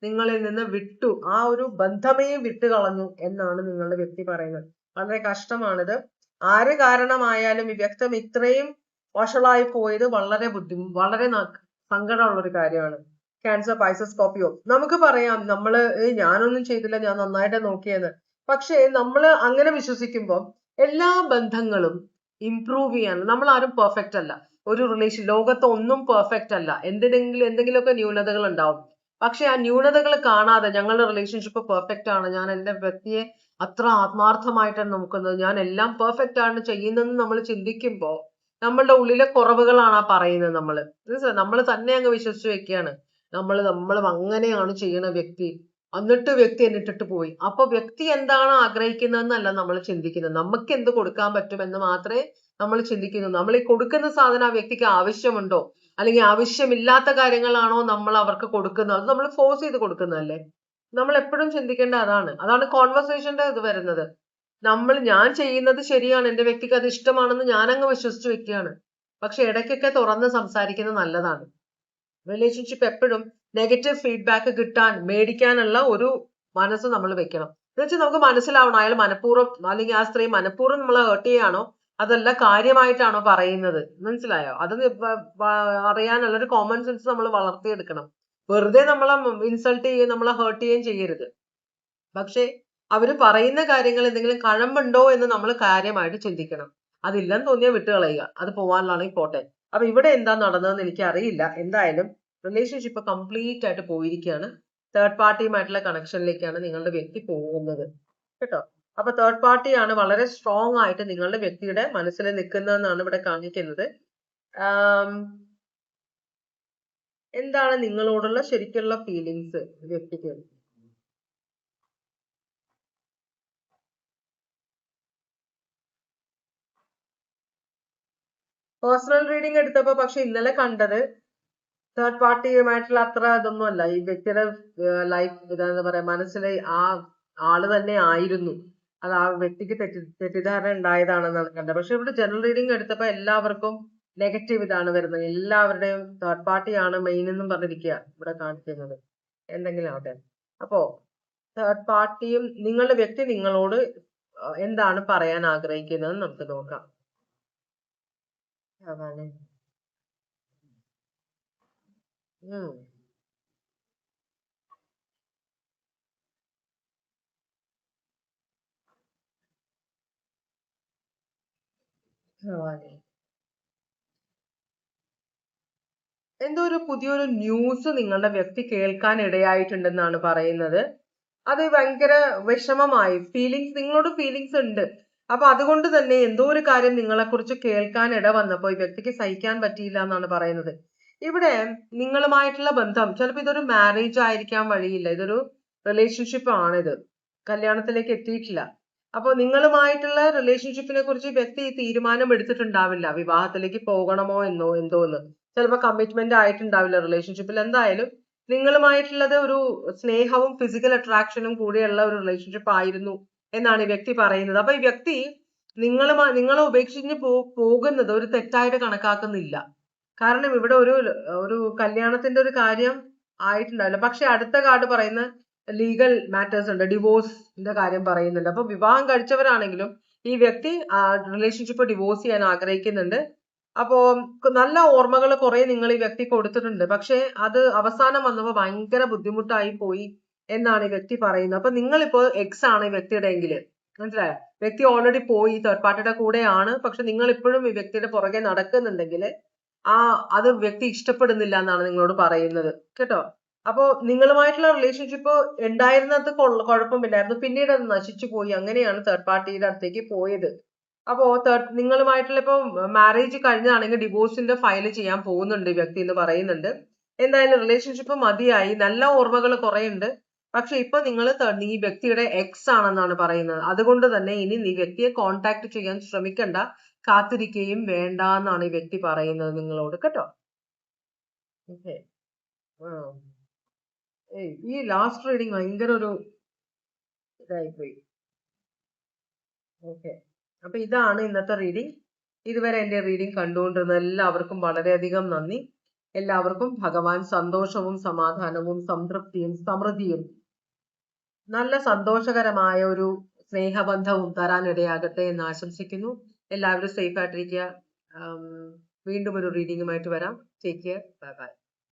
നിങ്ങളിൽ നിന്ന് വിട്ടു, ആ ഒരു ബന്ധമേ വിട്ടു കളഞ്ഞു എന്നാണ് നിങ്ങളുടെ വ്യക്തി പറയുന്നത്. വളരെ കഷ്ടമാണിത്. ആര് കാരണമായാലും ഈ വ്യക്തം ഇത്രയും വഷളായി പോയത് വളരെ സങ്കടമുള്ള ഒരു കാര്യമാണ്. ക്യാൻസർ, പൈസസ്, സ്കോർപിയോ, നമുക്ക് പറയാം നമ്മള് ഞാനൊന്നും ചെയ്തില്ല, ഞാൻ നന്നായിട്ട് നോക്കിയെന്ന്. പക്ഷേ നമ്മള് അങ്ങനെ വിശ്വസിക്കുമ്പോൾ എല്ലാ ബന്ധങ്ങളും ഇംപ്രൂവ് ചെയ്യാൻ, നമ്മൾ ആരും പെർഫെക്റ്റ് അല്ല. ഒരു റിലേഷൻ, ലോകത്ത് ഒന്നും പെർഫെക്റ്റ് അല്ല, എന്തെങ്കിലുമൊക്കെ ന്യൂനതകൾ ഉണ്ടാവും. പക്ഷെ ആ ന്യൂനതകൾ കാണാതെ ഞങ്ങളുടെ റിലേഷൻഷിപ്പ് പെർഫെക്റ്റ് ആണ്, ഞാൻ എൻ്റെ വ്യക്തിയെ അത്ര ആത്മാർത്ഥമായിട്ടാണ് നോക്കുന്നത്, ഞാൻ എല്ലാം പെർഫെക്റ്റ് ആണ് ചെയ്യുന്നതെന്ന് നമ്മൾ ചിന്തിക്കുമ്പോൾ നമ്മളുടെ ഉള്ളിലെ കുറവുകളാണ് ആ പറയുന്നത്. നമ്മൾ തന്നെ അങ്ങ് വിശ്വസിച്ച് വെക്കുകയാണ്, നമ്മൾ അങ്ങനെയാണ് ചെയ്യണ വ്യക്തി, എന്നിട്ട് വ്യക്തി എന്നെ ഇട്ടിട്ട് പോയി. അപ്പൊ വ്യക്തി എന്താണ് ആഗ്രഹിക്കുന്നതെന്നല്ല നമ്മൾ ചിന്തിക്കുന്നത്, നമുക്ക് എന്ത് കൊടുക്കാൻ പറ്റുമെന്ന് മാത്രമേ നമ്മൾ ചിന്തിക്കുന്നു. നമ്മൾ ഈ കൊടുക്കുന്ന സാധനം ആ വ്യക്തിക്ക് ആവശ്യമുണ്ടോ, അല്ലെങ്കിൽ ആവശ്യമില്ലാത്ത കാര്യങ്ങളാണോ നമ്മൾ അവർക്ക് കൊടുക്കുന്നത്, അത് നമ്മൾ ഫോഴ്സ് ചെയ്ത് കൊടുക്കുന്നതല്ലേ. നമ്മൾ എപ്പോഴും ചിന്തിക്കേണ്ട അതാണ് കോൺവെർസേഷന്റെ ഇത് വരുന്നത്. ഞാൻ ചെയ്യുന്നത് ശരിയാണ്, എന്റെ വ്യക്തിക്ക് അത് ഇഷ്ടമാണെന്ന് ഞാൻ അങ്ങ് വിശ്വസിച്ച് വെക്കുകയാണ്. പക്ഷെ ഇടയ്ക്കൊക്കെ തുറന്ന് സംസാരിക്കുന്നത് നല്ലതാണ്. റിലേഷൻഷിപ്പ് എപ്പോഴും നെഗറ്റീവ് ഫീഡ്ബാക്ക് മേടിക്കാനുള്ള ഒരു മനസ്സ് നമ്മൾ വെക്കണം. എന്ന് വെച്ചാൽ നമുക്ക് മനസ്സിലാവണം അയാൾ മനഃപൂർവ്വം, അല്ലെങ്കിൽ ആ സ്ത്രീ മനഃപൂർവ്വം നമ്മളെ ഹേർട്ട് ചെയ്യാണോ അതല്ല കാര്യമായിട്ടാണോ പറയുന്നത്, മനസ്സിലായോ? അത് അറിയാനുള്ള ഒരു കോമൺ സെൻസ് നമ്മൾ വളർത്തിയെടുക്കണം. വെറുതെ നമ്മളെ ഇൻസൾട്ട് ചെയ്യുകയും നമ്മളെ ഹേർട്ട് ചെയ്യുകയും ചെയ്യരുത്. പക്ഷെ അവര് പറയുന്ന കാര്യങ്ങൾ എന്തെങ്കിലും കഴമ്പുണ്ടോ എന്ന് നമ്മൾ കാര്യമായിട്ട് ചിന്തിക്കണം. അതില്ലെന്ന് തോന്നിയാൽ വിട്ടുകളയുക, അത് പോവാനുള്ളതാണെങ്കിൽ പോട്ടെ. അപ്പൊ ഇവിടെ എന്താ നടന്നതെന്ന് എനിക്ക് അറിയില്ല. എന്തായാലും റിലേഷൻഷിപ്പ് കംപ്ലീറ്റ് ആയിട്ട് പോയിരിക്കുകയാണ്. തേർഡ് പാർട്ടിയുമായിട്ടുള്ള കണക്ഷനിലേക്കാണ് നിങ്ങളുടെ വ്യക്തി പോകുന്നത് കേട്ടോ. അപ്പൊ തേർഡ് പാർട്ടിയാണ് വളരെ സ്ട്രോങ് ആയിട്ട് നിങ്ങളുടെ വ്യക്തിയുടെ മനസ്സിൽ നിൽക്കുന്നതെന്നാണ് ഇവിടെ കാണിക്കുന്നത്. എന്താണ് നിങ്ങളോടുള്ള ശരിക്കുള്ള ഫീലിങ്സ് വ്യക്തിക്ക്? പേഴ്സണൽ റീഡിംഗ് എടുത്തപ്പോ പക്ഷെ ഇന്നലെ കണ്ടത് തേർഡ് പാർട്ടിയുമായിട്ടുള്ള അത്ര ഇതൊന്നും അല്ല. ഈ വ്യക്തിയുടെ ലൈഫ് എന്താ പറയാ മനസ്സിലെ ആ ആള് തന്നെ ആയിരുന്നു. അത് ആ വ്യക്തിക്ക് തെറ്റിദ്ധാരണ ഉണ്ടായതാണെന്നാണ് കണ്ടത്. പക്ഷെ ഇവിടെ ജനറൽ റീഡിംഗ് എടുത്തപ്പോ എല്ലാവർക്കും നെഗറ്റീവ് ഇതാണ് വരുന്നത്. എല്ലാവരുടെയും തേർഡ് പാർട്ടിയാണ് മെയിൻ എന്നും പറഞ്ഞിരിക്കുക ഇവിടെ കാണിക്കുന്നത്. എന്തെങ്കിലും ആവട്ടെ. അപ്പോ തേർഡ് പാർട്ടിയും നിങ്ങളുടെ വ്യക്തി നിങ്ങളോട് എന്താണ് പറയാൻ ആഗ്രഹിക്കുന്നത് നമുക്ക് നോക്കാം. അതാണ്. അതെ. എന്തോ ഒരു പുതിയൊരു ന്യൂസ് നിങ്ങളുടെ വ്യക്തി കേൾക്കാൻ ഇടയായിട്ടുണ്ടെന്നാണ് പറയുന്നത്. അത് ഭയങ്കര വിഷമമായി. നിങ്ങളോട് ഫീലിങ്സ് ഉണ്ട്. അപ്പൊ അതുകൊണ്ട് തന്നെ എന്തോ ഒരു കാര്യം നിങ്ങളെക്കുറിച്ച് കേൾക്കാൻ ഇട വന്നപ്പോ ഈ വ്യക്തിക്ക് സഹിക്കാൻ പറ്റിയില്ല എന്നാണ് പറയുന്നത്. ഇവിടെ നിങ്ങളുമായിട്ടുള്ള ബന്ധം ചിലപ്പോ ഇതൊരു മാരേജ് ആയിരിക്കാൻ വഴിയില്ല. ഇതൊരു റിലേഷൻഷിപ്പ് ആണിത്. കല്യാണത്തിലേക്ക് എത്തിയിട്ടില്ല. അപ്പൊ നിങ്ങളുമായിട്ടുള്ള റിലേഷൻഷിപ്പിനെ കുറിച്ച് വ്യക്തി തീരുമാനം എടുത്തിട്ടുണ്ടാവില്ല. വിവാഹത്തിലേക്ക് പോകണമോ എന്തോന്ന്. ചിലപ്പോ കമ്മിറ്റ്മെന്റ് ആയിട്ടുണ്ടാവില്ല റിലേഷൻഷിപ്പിൽ. എന്തായാലും നിങ്ങളുമായിട്ടുള്ളത് ഒരു സ്നേഹവും ഫിസിക്കൽ അട്രാക്ഷനും കൂടിയുള്ള ഒരു റിലേഷൻഷിപ്പ് ആയിരുന്നു എന്നാണ് ഈ വ്യക്തി പറയുന്നത്. അപ്പൊ ഈ വ്യക്തി നിങ്ങളെ ഉപേക്ഷിച്ച് പോകുന്നത് ഒരു തെറ്റായിട്ട് കണക്കാക്കുന്നില്ല. കാരണം ഇവിടെ ഒരു കല്യാണത്തിന്റെ ഒരു കാര്യം ആയിട്ടുണ്ടാവില്ല. പക്ഷെ അടുത്ത കാർഡ് പറയുന്ന ലീഗൽ മാറ്റേഴ്സ് ഉണ്ട്. ഡിവോഴ്സിന്റെ കാര്യം പറയുന്നുണ്ട്. അപ്പൊ വിവാഹം കഴിച്ചവരാണെങ്കിലും ഈ വ്യക്തി റിലേഷൻഷിപ്പ് ഡിവോഴ്സ് ചെയ്യാൻ ആഗ്രഹിക്കുന്നുണ്ട്. അപ്പോ നല്ല ഓർമ്മകൾ കുറെ നിങ്ങൾ ഈ വ്യക്തി കൊടുത്തിട്ടുണ്ട്. പക്ഷെ അത് അവസാനം വന്നപ്പോ ഭയങ്കര ബുദ്ധിമുട്ടായി പോയി എന്നാണ് ഈ വ്യക്തി പറയുന്നത്. അപ്പൊ നിങ്ങളിപ്പോ എക്സ് ആണ് ഈ വ്യക്തിയുടെ എങ്കില്, മനസ്സിലായോ? വ്യക്തി ഓൾറെഡി പോയി, തേർഡ് പാർട്ടിയുടെ കൂടെയാണ്. പക്ഷെ നിങ്ങൾ ഇപ്പോഴും ഈ വ്യക്തിയുടെ പുറകെ നടക്കുന്നുണ്ടെങ്കിൽ അത് വ്യക്തി ഇഷ്ടപ്പെടുന്നില്ല എന്നാണ് നിങ്ങളോട് പറയുന്നത്, കേട്ടോ. അപ്പോ നിങ്ങളുമായിട്ടുള്ള റിലേഷൻഷിപ്പ് ഉണ്ടായിരുന്നത് കുഴപ്പമില്ലായിരുന്നു. പിന്നീട് അത് നശിച്ചു പോയി. അങ്ങനെയാണ് തേർഡ് പാർട്ടിയുടെ അടുത്തേക്ക് പോയത്. അപ്പോ നിങ്ങളുമായിട്ടുള്ള ഇപ്പൊ മാരേജ് കഴിഞ്ഞാണെങ്കിൽ ഡിവോഴ്സിന്റെ ഫയൽ ചെയ്യാൻ പോകുന്നുണ്ട് ഈ വ്യക്തി എന്ന് പറയുന്നുണ്ട്. എന്തായാലും റിലേഷൻഷിപ്പ് മതിയായി. നല്ല ഓർമ്മകൾ കുറെ ഉണ്ട്. പക്ഷെ ഇപ്പൊ നിങ്ങൾ ഈ വ്യക്തിയുടെ എക്സ് ആണെന്നാണ് പറയുന്നത്. അതുകൊണ്ട് തന്നെ ഇനി ഈ വ്യക്തിയെ കോണ്ടാക്ട് ചെയ്യാൻ ശ്രമിക്കണ്ട, കാത്തിരിക്കുകയും വേണ്ട എന്നാണ് ഈ വ്യക്തി പറയുന്നത് നിങ്ങളോട്, കേട്ടോ. ഓക്കെ. ഈ ലാസ്റ്റ് റീഡിങ് ഭയങ്കര ഒരു ഇതായിപ്പോയി. ഓക്കെ. അപ്പൊ ഇതാണ് ഇന്നത്തെ റീഡിങ്. ഇതുവരെ എന്റെ റീഡിങ് കണ്ടുകൊണ്ടിരുന്ന എല്ലാവർക്കും വളരെയധികം നന്ദി. എല്ലാവർക്കും ഭഗവാൻ സന്തോഷവും സമാധാനവും സംതൃപ്തിയും സമൃദ്ധിയും നല്ല സന്തോഷകരമായ ഒരു സ്നേഹബന്ധവും തരാനിടയാകട്ടെ എന്ന് ആശംസിക്കുന്നു. എല്ലാവരും സേഫ് ആയിട്ടിരിക്കുക. വീണ്ടും ഒരു റീഡിങ്ങുമായിട്ട് വരാം. Take care. Bye bye.